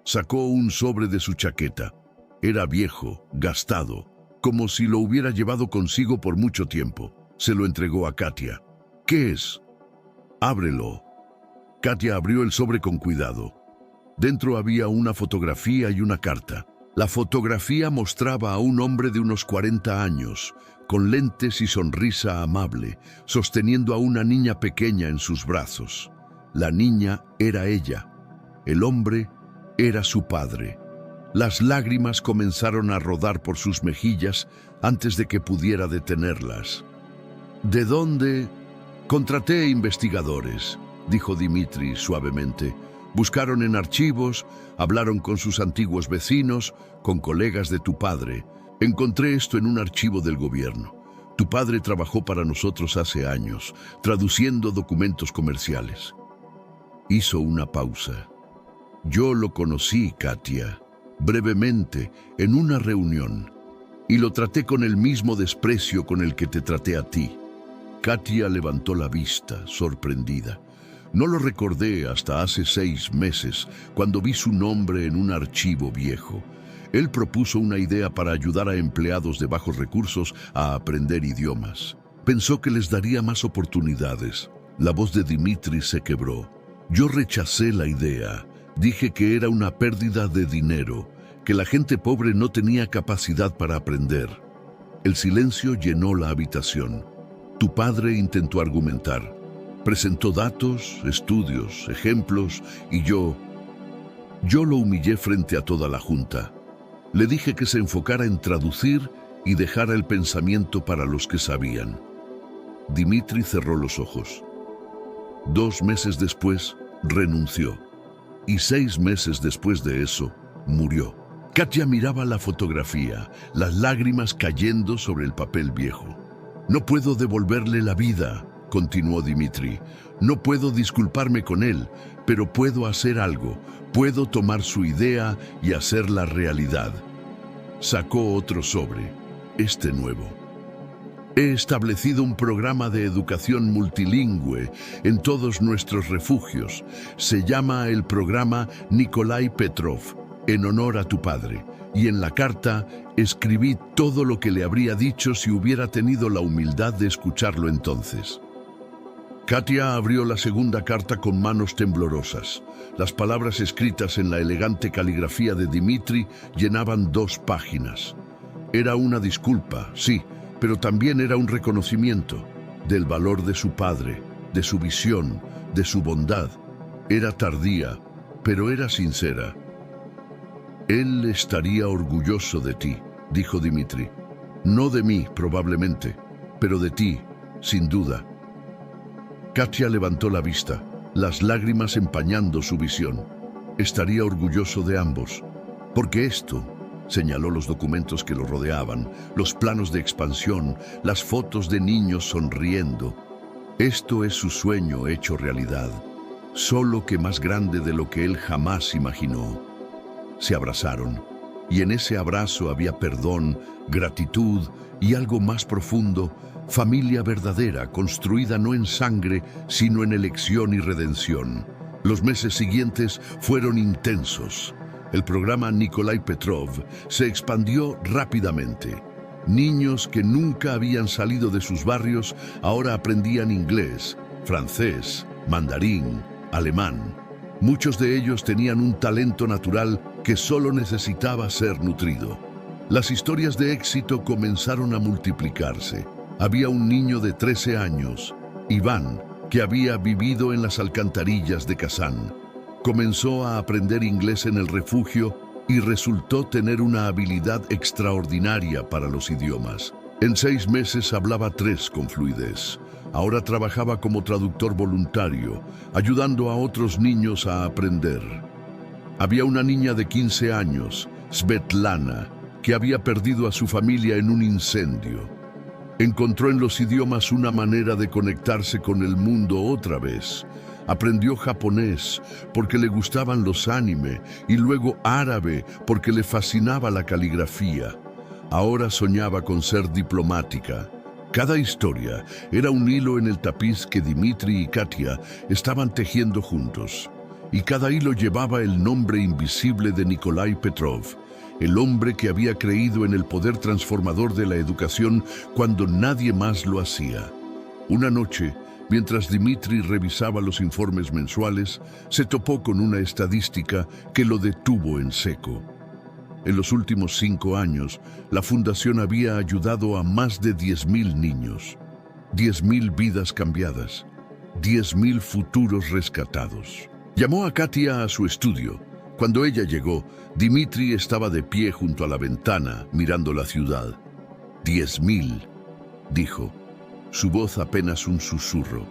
Sacó un sobre de su chaqueta. Era viejo, gastado, como si lo hubiera llevado consigo por mucho tiempo. Se lo entregó a Katia. ¿Qué es? Ábrelo. Katia abrió el sobre con cuidado. Dentro había una fotografía y una carta. La fotografía mostraba a un hombre de unos 40 años, con lentes y sonrisa amable, sosteniendo a una niña pequeña en sus brazos. La niña era ella. El hombre era su padre. Las lágrimas comenzaron a rodar por sus mejillas antes de que pudiera detenerlas. ¿De dónde? Contraté investigadores, dijo Dimitri suavemente. Buscaron en archivos, hablaron con sus antiguos vecinos, con colegas de tu padre. Encontré esto en un archivo del gobierno. Tu padre trabajó para nosotros hace años, traduciendo documentos comerciales. Hizo una pausa. Yo lo conocí, Katia, brevemente, en una reunión, y lo traté con el mismo desprecio con el que te traté a ti. Katia levantó la vista, sorprendida. No lo recordé hasta hace 6 meses, cuando vi su nombre en un archivo viejo. Él propuso una idea para ayudar a empleados de bajos recursos a aprender idiomas. Pensó que les daría más oportunidades. La voz de Dimitri se quebró. Yo rechacé la idea. Dije que era una pérdida de dinero, que la gente pobre no tenía capacidad para aprender. El silencio llenó la habitación. Tu padre intentó argumentar. Presentó datos, estudios, ejemplos, y yo lo humillé frente a toda la junta. Le dije que se enfocara en traducir y dejara el pensamiento para los que sabían. Dimitri cerró los ojos. 2 meses después, renunció. Y 6 meses después de eso, murió. Katia miraba la fotografía, las lágrimas cayendo sobre el papel viejo. No puedo devolverle la vida, continuó Dimitri. No puedo disculparme con él, pero puedo hacer algo. Puedo tomar su idea y hacerla realidad. Sacó otro sobre, este nuevo. He establecido un programa de educación multilingüe en todos nuestros refugios. Se llama el programa Nikolai Petrov, en honor a tu padre. Y en la carta escribí todo lo que le habría dicho si hubiera tenido la humildad de escucharlo entonces. Katia abrió la segunda carta con manos temblorosas. Las palabras escritas en la elegante caligrafía de Dimitri llenaban 2 páginas. Era una disculpa, sí, pero también era un reconocimiento del valor de su padre, de su visión, de su bondad. Era tardía, pero era sincera. Él estaría orgulloso de ti, dijo Dimitri. No de mí, probablemente, pero de ti, sin duda. Katia levantó la vista, las lágrimas empañando su visión. Estaría orgulloso de ambos, porque esto, señaló los documentos que lo rodeaban, los planos de expansión, las fotos de niños sonriendo. Esto es su sueño hecho realidad, solo que más grande de lo que él jamás imaginó. Se abrazaron, y en ese abrazo había perdón, gratitud y algo más profundo, familia verdadera, construida no en sangre, sino en elección y redención. Los meses siguientes fueron intensos. El programa Nikolai Petrov se expandió rápidamente. Niños que nunca habían salido de sus barrios ahora aprendían inglés, francés, mandarín, alemán. Muchos de ellos tenían un talento natural que solo necesitaba ser nutrido. Las historias de éxito comenzaron a multiplicarse. Había un niño de 13 años, Iván, que había vivido en las alcantarillas de Kazán. Comenzó a aprender inglés en el refugio y resultó tener una habilidad extraordinaria para los idiomas. En 6 meses hablaba 3 con fluidez. Ahora trabajaba como traductor voluntario, ayudando a otros niños a aprender. Había una niña de 15 años, Svetlana, que había perdido a su familia en un incendio. Encontró en los idiomas una manera de conectarse con el mundo otra vez. Aprendió japonés porque le gustaban los anime y luego árabe porque le fascinaba la caligrafía. Ahora soñaba con ser diplomática. Cada historia era un hilo en el tapiz que Dmitri y Katia estaban tejiendo juntos. Y cada hilo llevaba el nombre invisible de Nikolai Petrov, el hombre que había creído en el poder transformador de la educación cuando nadie más lo hacía. Una noche, mientras Dmitri revisaba los informes mensuales, se topó con una estadística que lo detuvo en seco. En los últimos 5 años, la fundación había ayudado a más de 10.000 niños, 10.000 vidas cambiadas, 10.000 futuros rescatados. Llamó a Katia a su estudio. Cuando ella llegó, Dmitri estaba de pie junto a la ventana, mirando la ciudad. 10.000, dijo, su voz apenas un susurro.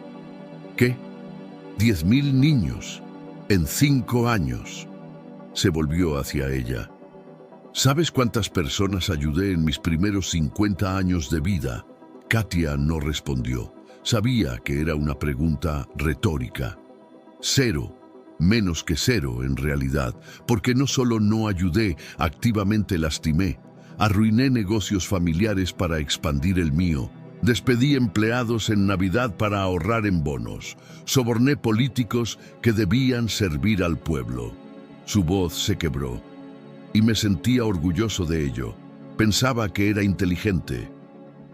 ¿Qué? 10.000 niños, en 5 años. Se volvió hacia ella. ¿Sabes cuántas personas ayudé en mis primeros 50 años de vida? Katia no respondió. Sabía que era una pregunta retórica. 0. Menos que 0 en realidad, porque no solo no ayudé, activamente lastimé. Arruiné negocios familiares para expandir el mío. Despedí empleados en Navidad para ahorrar en bonos. Soborné políticos que debían servir al pueblo. Su voz se quebró y me sentía orgulloso de ello. Pensaba que era inteligente.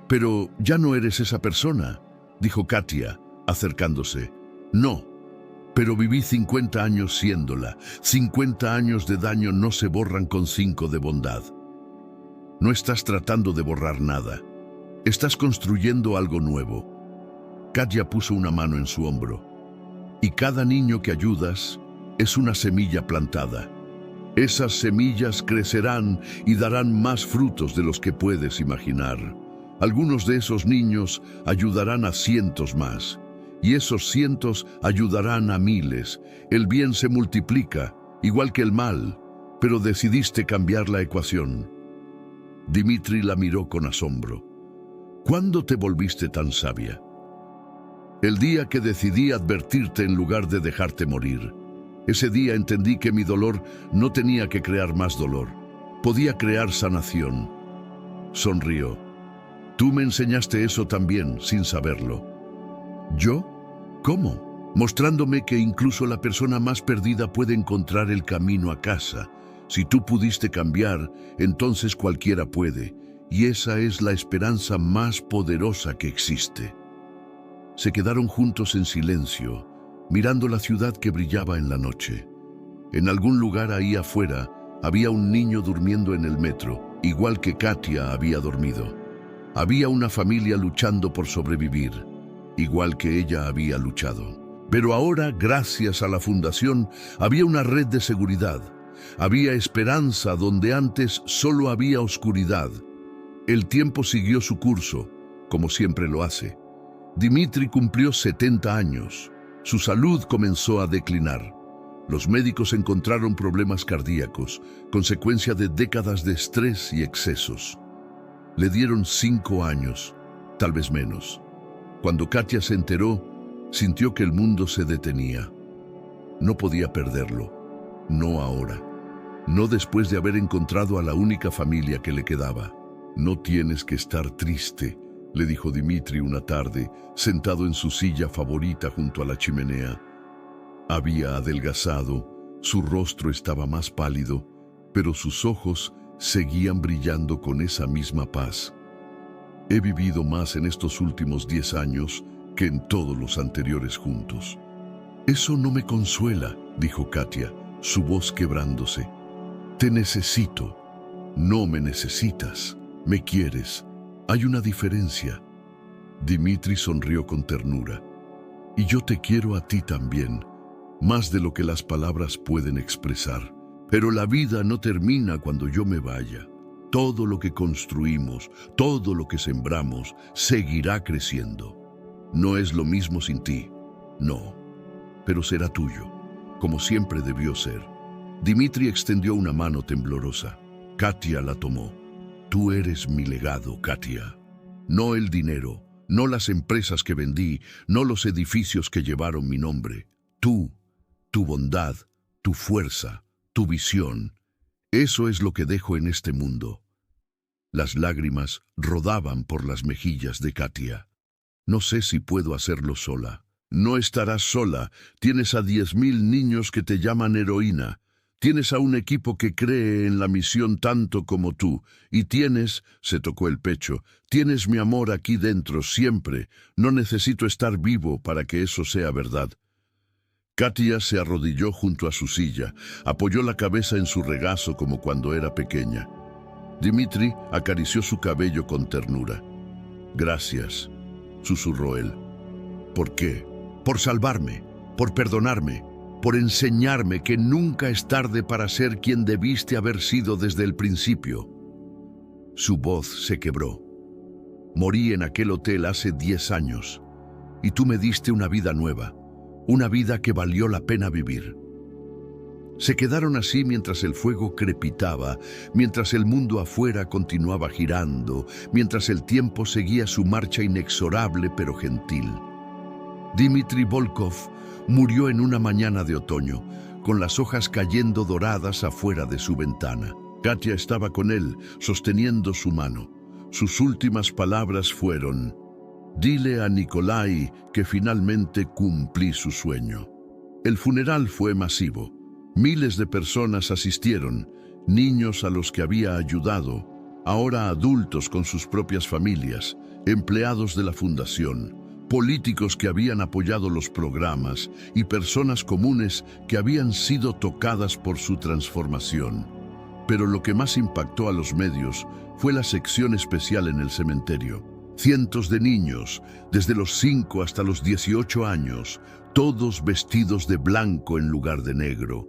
Pero ya no eres esa persona, dijo Katia, acercándose. No. Pero viví 50 años siéndola. 50 años de daño no se borran con 5 de bondad. No estás tratando de borrar nada. Estás construyendo algo nuevo. Katia puso una mano en su hombro. Y cada niño que ayudas es una semilla plantada. Esas semillas crecerán y darán más frutos de los que puedes imaginar. Algunos de esos niños ayudarán a cientos más. Y esos cientos ayudarán a miles. El bien se multiplica, igual que el mal, pero decidiste cambiar la ecuación. Dmitri la miró con asombro. ¿Cuándo te volviste tan sabia? El día que decidí advertirte en lugar de dejarte morir. Ese día entendí que mi dolor no tenía que crear más dolor. Podía crear sanación. Sonrió. Tú me enseñaste eso también, sin saberlo. ¿Yo? ¿Cómo? Mostrándome que incluso la persona más perdida puede encontrar el camino a casa. Si tú pudiste cambiar, entonces cualquiera puede. Y esa es la esperanza más poderosa que existe. Se quedaron juntos en silencio, mirando la ciudad que brillaba en la noche. En algún lugar ahí afuera había un niño durmiendo en el metro, igual que Katia había dormido. Había una familia luchando por sobrevivir, igual que ella había luchado. Pero ahora, gracias a la fundación, había una red de seguridad. Había esperanza donde antes solo había oscuridad. El tiempo siguió su curso, como siempre lo hace. Dmitri cumplió 70 años. Su salud comenzó a declinar. Los médicos encontraron problemas cardíacos, consecuencia de décadas de estrés y excesos. Le dieron 5 años, tal vez menos. Cuando Katia se enteró, sintió que el mundo se detenía. No podía perderlo. No ahora. No después de haber encontrado a la única familia que le quedaba. No tienes que estar triste, le dijo Dmitri una tarde, sentado en su silla favorita junto a la chimenea. Había adelgazado, su rostro estaba más pálido, pero sus ojos seguían brillando con esa misma paz. He vivido más en estos últimos 10 años que en todos los anteriores juntos. Eso no me consuela, dijo Katia, su voz quebrándose. Te necesito. No me necesitas. Me quieres. Hay una diferencia. Dmitri sonrió con ternura. Y yo te quiero a ti también, más de lo que las palabras pueden expresar. Pero la vida no termina cuando yo me vaya. Todo lo que construimos, todo lo que sembramos, seguirá creciendo. No es lo mismo sin ti. No. Pero será tuyo, como siempre debió ser. Dimitri extendió una mano temblorosa. Katia la tomó. Tú eres mi legado, Katia. No el dinero, no las empresas que vendí, no los edificios que llevaron mi nombre. Tú, tu bondad, tu fuerza, tu visión. Eso es lo que dejo en este mundo. Las lágrimas rodaban por las mejillas de Katia. No sé si puedo hacerlo sola. No estarás sola. Tienes a 10.000 niños que te llaman heroína. Tienes a un equipo que cree en la misión tanto como tú. Y se tocó el pecho, tienes mi amor aquí dentro siempre. No necesito estar vivo para que eso sea verdad. Katia se arrodilló junto a su silla, apoyó la cabeza en su regazo como cuando era pequeña. Dimitri acarició su cabello con ternura. Gracias, susurró él. ¿Por qué? Por salvarme, por perdonarme, por enseñarme que nunca es tarde para ser quien debiste haber sido desde el principio. Su voz se quebró. Morí en aquel hotel hace 10 años, y tú me diste una vida nueva, una vida que valió la pena vivir. Se quedaron así mientras el fuego crepitaba, mientras el mundo afuera continuaba girando, mientras el tiempo seguía su marcha inexorable pero gentil. Dmitri Volkov murió en una mañana de otoño, con las hojas cayendo doradas afuera de su ventana. Katia estaba con él, sosteniendo su mano. Sus últimas palabras fueron: «Dile a Nikolai que finalmente cumplí su sueño». El funeral fue masivo. Miles de personas asistieron, niños a los que había ayudado, ahora adultos con sus propias familias, empleados de la fundación, políticos que habían apoyado los programas y personas comunes que habían sido tocadas por su transformación. Pero lo que más impactó a los medios fue la sección especial en el cementerio. Cientos de niños, desde los 5 hasta los 18 años, todos vestidos de blanco en lugar de negro,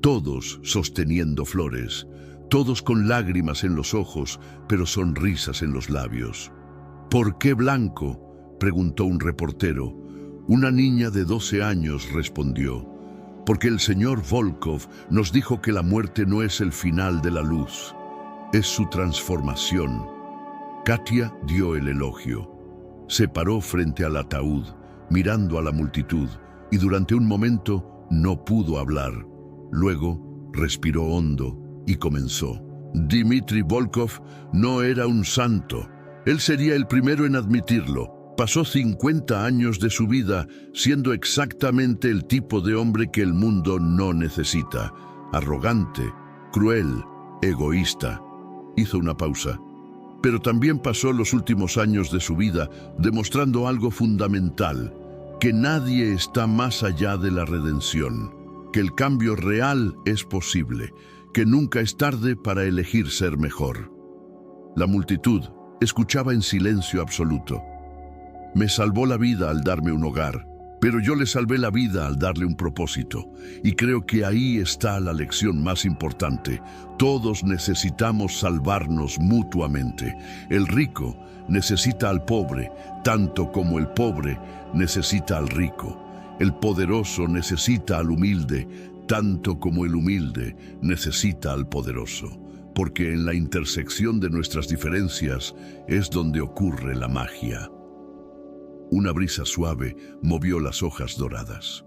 todos sosteniendo flores, todos con lágrimas en los ojos, pero sonrisas en los labios. ¿Por qué blanco?, preguntó un reportero. Una niña de 12 años respondió: porque el señor Volkov nos dijo que la muerte no es el final de la luz, es su transformación. Katia dio el elogio. Se paró frente al ataúd, mirando a la multitud, y durante un momento no pudo hablar. Luego respiró hondo y comenzó. Dmitri Volkov no era un santo. Él sería el primero en admitirlo. Pasó 50 años de su vida siendo exactamente el tipo de hombre que el mundo no necesita. Arrogante, cruel, egoísta. Hizo una pausa. Pero también pasó los últimos años de su vida demostrando algo fundamental: que nadie está más allá de la redención, que el cambio real es posible, que nunca es tarde para elegir ser mejor. La multitud escuchaba en silencio absoluto. Me salvó la vida al darme un hogar, pero yo le salvé la vida al darle un propósito. Y creo que ahí está la lección más importante. Todos necesitamos salvarnos mutuamente. El rico necesita al pobre, tanto como el pobre necesita al rico. El poderoso necesita al humilde, tanto como el humilde necesita al poderoso. Porque en la intersección de nuestras diferencias es donde ocurre la magia. Una brisa suave movió las hojas doradas.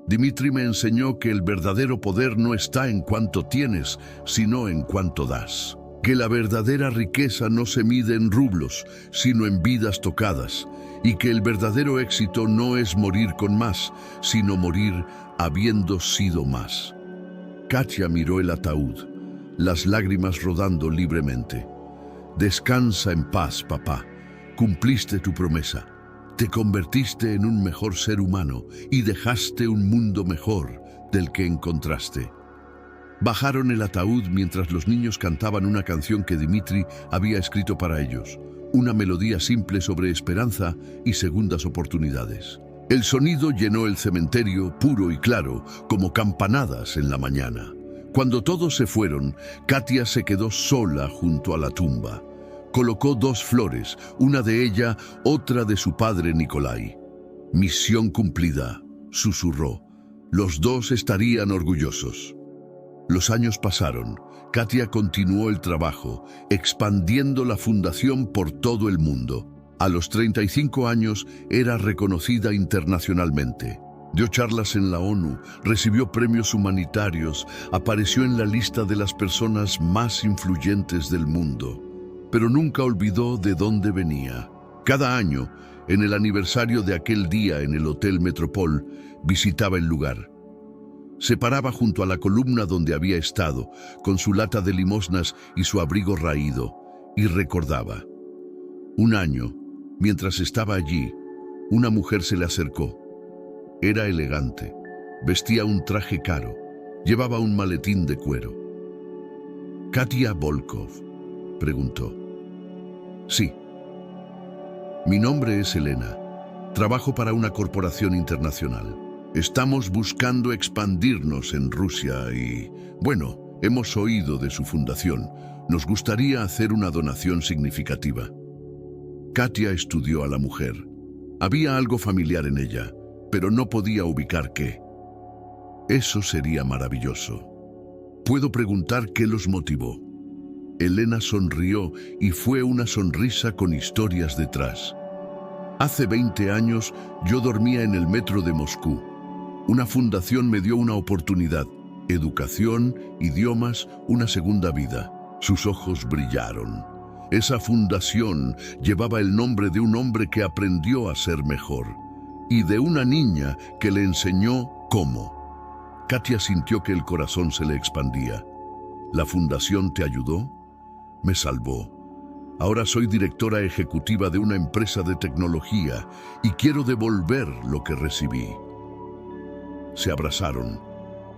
Dmitri me enseñó que el verdadero poder no está en cuánto tienes, sino en cuánto das. Que la verdadera riqueza no se mide en rublos, sino en vidas tocadas. Y que el verdadero éxito no es morir con más, sino morir habiendo sido más. Katia miró el ataúd, las lágrimas rodando libremente. Descansa en paz, papá. Cumpliste tu promesa. Te convertiste en un mejor ser humano y dejaste un mundo mejor del que encontraste. Bajaron el ataúd mientras los niños cantaban una canción que Dmitri había escrito para ellos, una melodía simple sobre esperanza y segundas oportunidades. El sonido llenó el cementerio puro y claro, como campanadas en la mañana. Cuando todos se fueron, Katia se quedó sola junto a la tumba. Colocó 2 flores, una de ella, otra de su padre Nikolai. Misión cumplida, susurró. Los 2 estarían orgullosos. Los años pasaron. Katia continuó el trabajo, expandiendo la fundación por todo el mundo. A los 35 años era reconocida internacionalmente. Dio charlas en la ONU, recibió premios humanitarios, apareció en la lista de las personas más influyentes del mundo. Pero nunca olvidó de dónde venía. Cada año, en el aniversario de aquel día en el Hotel Metropol, visitaba el lugar. Se paraba junto a la columna donde había estado, con su lata de limosnas y su abrigo raído, y recordaba. Un año, mientras estaba allí, una mujer se le acercó. Era elegante, vestía un traje caro, llevaba un maletín de cuero. ¿Katia Volkov?, preguntó. Sí. Mi nombre es Elena. Trabajo para una corporación internacional. Estamos buscando expandirnos en Rusia y, bueno, hemos oído de su fundación. Nos gustaría hacer una donación significativa. Katia estudió a la mujer. Había algo familiar en ella, pero no podía ubicar qué. Eso sería maravilloso. ¿Puedo preguntar qué los motivó? Elena sonrió y fue una sonrisa con historias detrás. Hace 20 años yo dormía en el metro de Moscú. Una fundación me dio una oportunidad. Educación, idiomas, una segunda vida. Sus ojos brillaron. Esa fundación llevaba el nombre de un hombre que aprendió a ser mejor y de una niña que le enseñó cómo. Katia sintió que el corazón se le expandía. ¿La fundación te ayudó? Me salvó. Ahora soy directora ejecutiva de una empresa de tecnología y quiero devolver lo que recibí. Se abrazaron.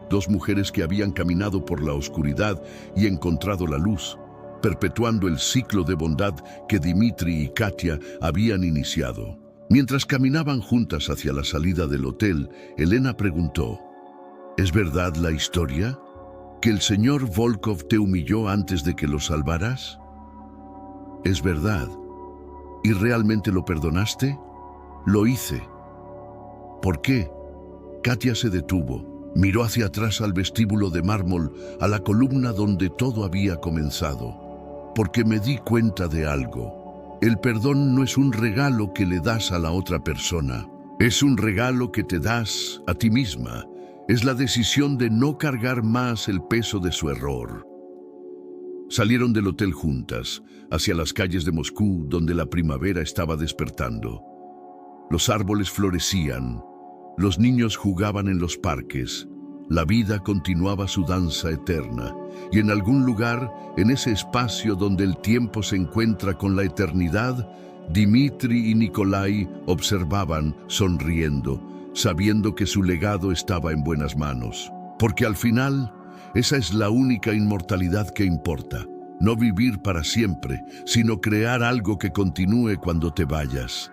2 mujeres que habían caminado por la oscuridad y encontrado la luz, perpetuando el ciclo de bondad que Dmitri y Katia habían iniciado. Mientras caminaban juntas hacia la salida del hotel, Elena preguntó, ¿es verdad la historia? ¿Que el señor Volkov te humilló antes de que lo salvaras? Es verdad. ¿Y realmente lo perdonaste? Lo hice. ¿Por qué? Katia se detuvo, miró hacia atrás al vestíbulo de mármol, a la columna donde todo había comenzado. Porque me di cuenta de algo. El perdón no es un regalo que le das a la otra persona. Es un regalo que te das a ti misma. Es la decisión de no cargar más el peso de su error. Salieron del hotel juntas, hacia las calles de Moscú, donde la primavera estaba despertando. Los árboles florecían, los niños jugaban en los parques, la vida continuaba su danza eterna, y en algún lugar, en ese espacio donde el tiempo se encuentra con la eternidad, Dmitri y Nikolai observaban, sonriendo, sabiendo que su legado estaba en buenas manos. Porque al final, esa es la única inmortalidad que importa. No vivir para siempre, sino crear algo que continúe cuando te vayas.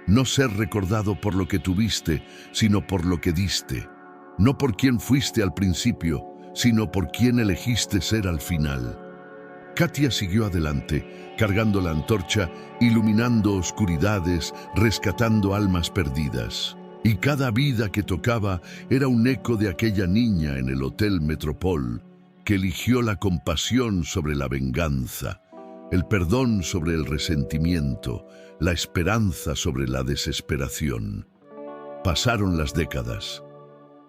No ser recordado por lo que tuviste, sino por lo que diste. No por quién fuiste al principio, sino por quién elegiste ser al final. Katia siguió adelante, cargando la antorcha, iluminando oscuridades, rescatando almas perdidas. Y cada vida que tocaba era un eco de aquella niña en el Hotel Metropol, que eligió la compasión sobre la venganza, el perdón sobre el resentimiento, la esperanza sobre la desesperación. Pasaron las décadas.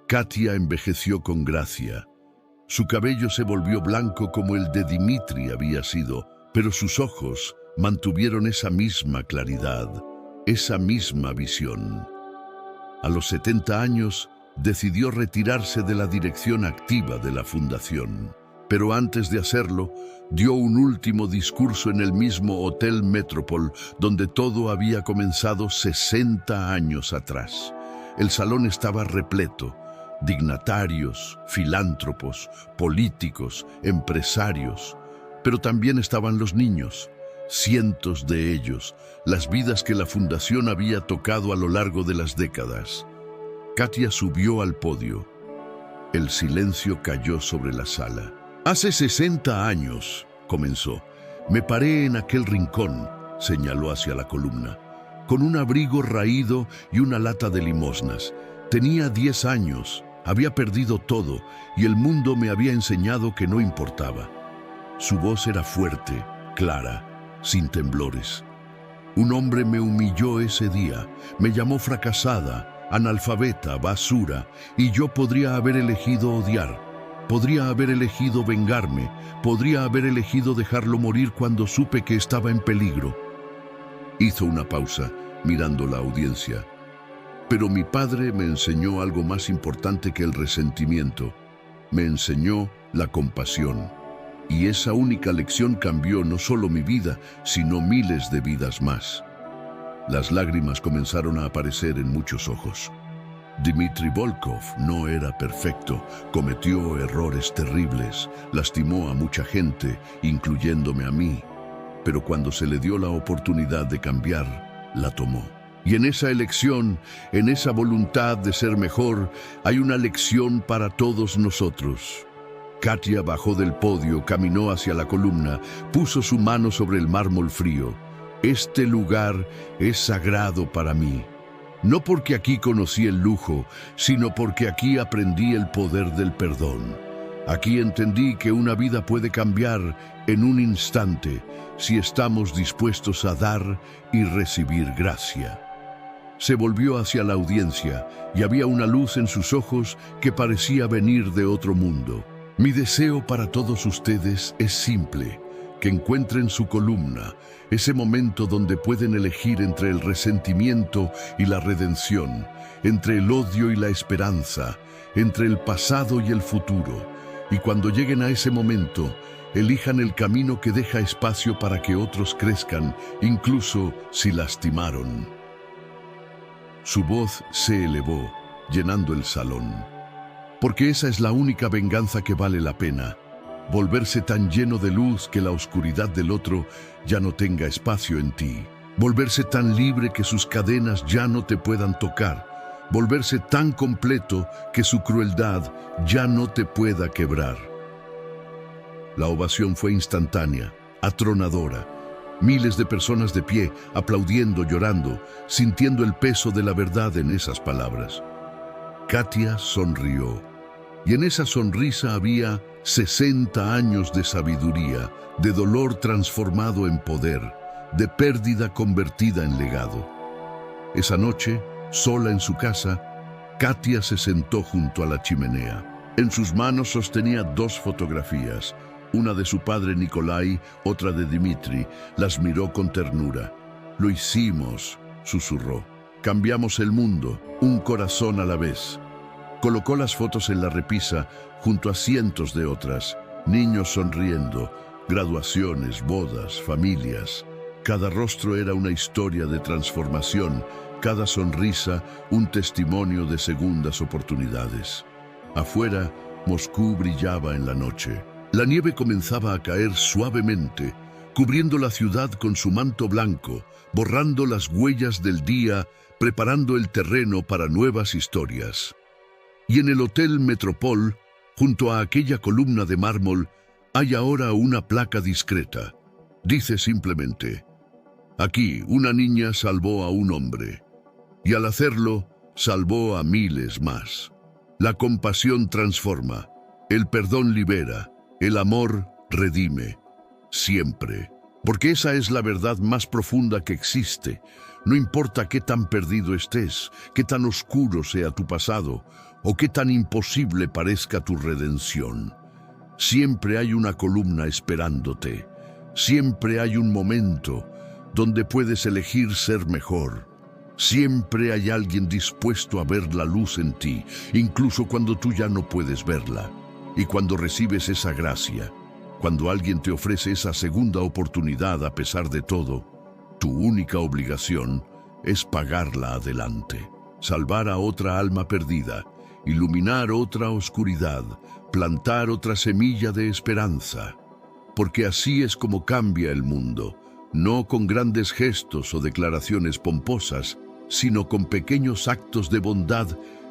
Katia envejeció con gracia. Su cabello se volvió blanco como el de Dmitri había sido, pero sus ojos mantuvieron esa misma claridad, esa misma visión. A los 70 años, decidió retirarse de la dirección activa de la fundación. Pero antes de hacerlo, dio un último discurso en el mismo Hotel Metropol, donde todo había comenzado 60 años atrás. El salón estaba repleto. Dignatarios, filántropos, políticos, empresarios. Pero también estaban los niños. Cientos de ellos, las vidas que la fundación había tocado a lo largo de las décadas. Katia subió al podio. El silencio cayó sobre la sala. Hace 60 años, comenzó, Me paré en aquel rincón, señaló hacia la columna, con un abrigo raído y una lata de limosnas. Tenía 10 años, había perdido todo y el mundo me había enseñado que no importaba. Su voz era fuerte, clara, sin temblores. Un hombre me humilló ese día, me llamó fracasada, analfabeta, basura, y yo podría haber elegido odiar. Podría haber elegido vengarme, podría haber elegido dejarlo morir cuando supe que estaba en peligro. Hizo una pausa, mirando la audiencia. Pero mi padre me enseñó algo más importante que el resentimiento. Me enseñó la compasión. Y esa única lección cambió no solo mi vida, sino miles de vidas más. Las lágrimas comenzaron a aparecer en muchos ojos. Dmitry Volkov no era perfecto, cometió errores terribles, lastimó a mucha gente, incluyéndome a mí. Pero cuando se le dio la oportunidad de cambiar, la tomó. Y en esa elección, en esa voluntad de ser mejor, hay una lección para todos nosotros. Katia bajó del podio, caminó hacia la columna, puso su mano sobre el mármol frío. Este lugar es sagrado para mí. No porque aquí conocí el lujo, sino porque aquí aprendí el poder del perdón. Aquí entendí que una vida puede cambiar en un instante si estamos dispuestos a dar y recibir gracia. Se volvió hacia la audiencia y había una luz en sus ojos que parecía venir de otro mundo. Mi deseo para todos ustedes es simple, que encuentren su columna, ese momento donde pueden elegir entre el resentimiento y la redención, entre el odio y la esperanza, entre el pasado y el futuro. Y cuando lleguen a ese momento, elijan el camino que deja espacio para que otros crezcan, incluso si lastimaron. Su voz se elevó, llenando el salón. Porque esa es la única venganza que vale la pena. Volverse tan lleno de luz que la oscuridad del otro ya no tenga espacio en ti. Volverse tan libre que sus cadenas ya no te puedan tocar. Volverse tan completo que su crueldad ya no te pueda quebrar. La ovación fue instantánea, atronadora. Miles de personas de pie, aplaudiendo, llorando, sintiendo el peso de la verdad en esas palabras. Katia sonrió, y en esa sonrisa había 60 años de sabiduría, de dolor transformado en poder, de pérdida convertida en legado. Esa noche, sola en su casa, Katia se sentó junto a la chimenea. En sus manos sostenía 2 fotografías, una de su padre Nikolai, otra de Dmitry. Las miró con ternura. «Lo hicimos», susurró. «Cambiamos el mundo, un corazón a la vez». Colocó las fotos en la repisa junto a cientos de otras, niños sonriendo, graduaciones, bodas, familias. Cada rostro era una historia de transformación, cada sonrisa un testimonio de segundas oportunidades. Afuera, Moscú brillaba en la noche. La nieve comenzaba a caer suavemente, cubriendo la ciudad con su manto blanco, borrando las huellas del día, preparando el terreno para nuevas historias. Y en el Hotel Metropol, junto a aquella columna de mármol, hay ahora una placa discreta. Dice simplemente: «Aquí una niña salvó a un hombre, y al hacerlo, salvó a miles más». La compasión transforma, el perdón libera, el amor redime, siempre. Porque esa es la verdad más profunda que existe. No importa qué tan perdido estés, qué tan oscuro sea tu pasado, o qué tan imposible parezca tu redención. Siempre hay una columna esperándote. Siempre hay un momento donde puedes elegir ser mejor. Siempre hay alguien dispuesto a ver la luz en ti, incluso cuando tú ya no puedes verla. Y cuando recibes esa gracia, cuando alguien te ofrece esa segunda oportunidad a pesar de todo, tu única obligación es pagarla adelante, salvar a otra alma perdida, iluminar otra oscuridad, plantar otra semilla de esperanza. Porque así es como cambia el mundo, no con grandes gestos o declaraciones pomposas, sino con pequeños actos de bondad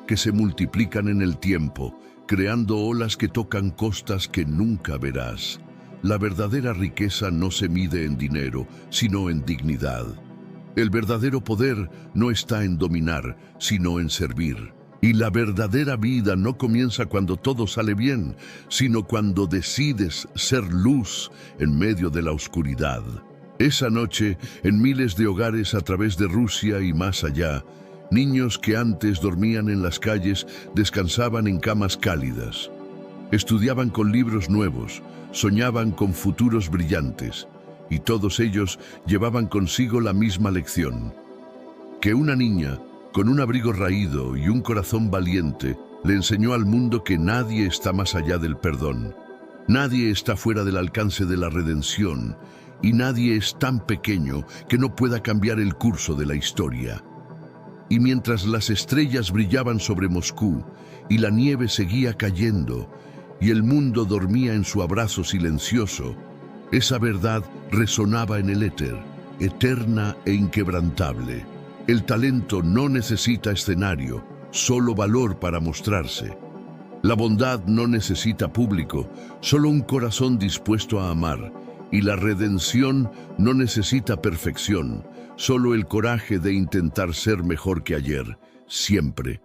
que se multiplican en el tiempo, creando olas que tocan costas que nunca verás. La verdadera riqueza no se mide en dinero, sino en dignidad. El verdadero poder no está en dominar, sino en servir. Y la verdadera vida no comienza cuando todo sale bien, sino cuando decides ser luz en medio de la oscuridad. Esa noche, en miles de hogares a través de Rusia y más allá, niños que antes dormían en las calles descansaban en camas cálidas. Estudiaban con libros nuevos, soñaban con futuros brillantes, y todos ellos llevaban consigo la misma lección: que una niña, con un abrigo raído y un corazón valiente, le enseñó al mundo que nadie está más allá del perdón. Nadie está fuera del alcance de la redención, y nadie es tan pequeño que no pueda cambiar el curso de la historia. Y mientras las estrellas brillaban sobre Moscú y la nieve seguía cayendo y el mundo dormía en su abrazo silencioso, esa verdad resonaba en el éter, eterna e inquebrantable. El talento no necesita escenario, solo valor para mostrarse. La bondad no necesita público, solo un corazón dispuesto a amar. Y la redención no necesita perfección, solo el coraje de intentar ser mejor que ayer, siempre.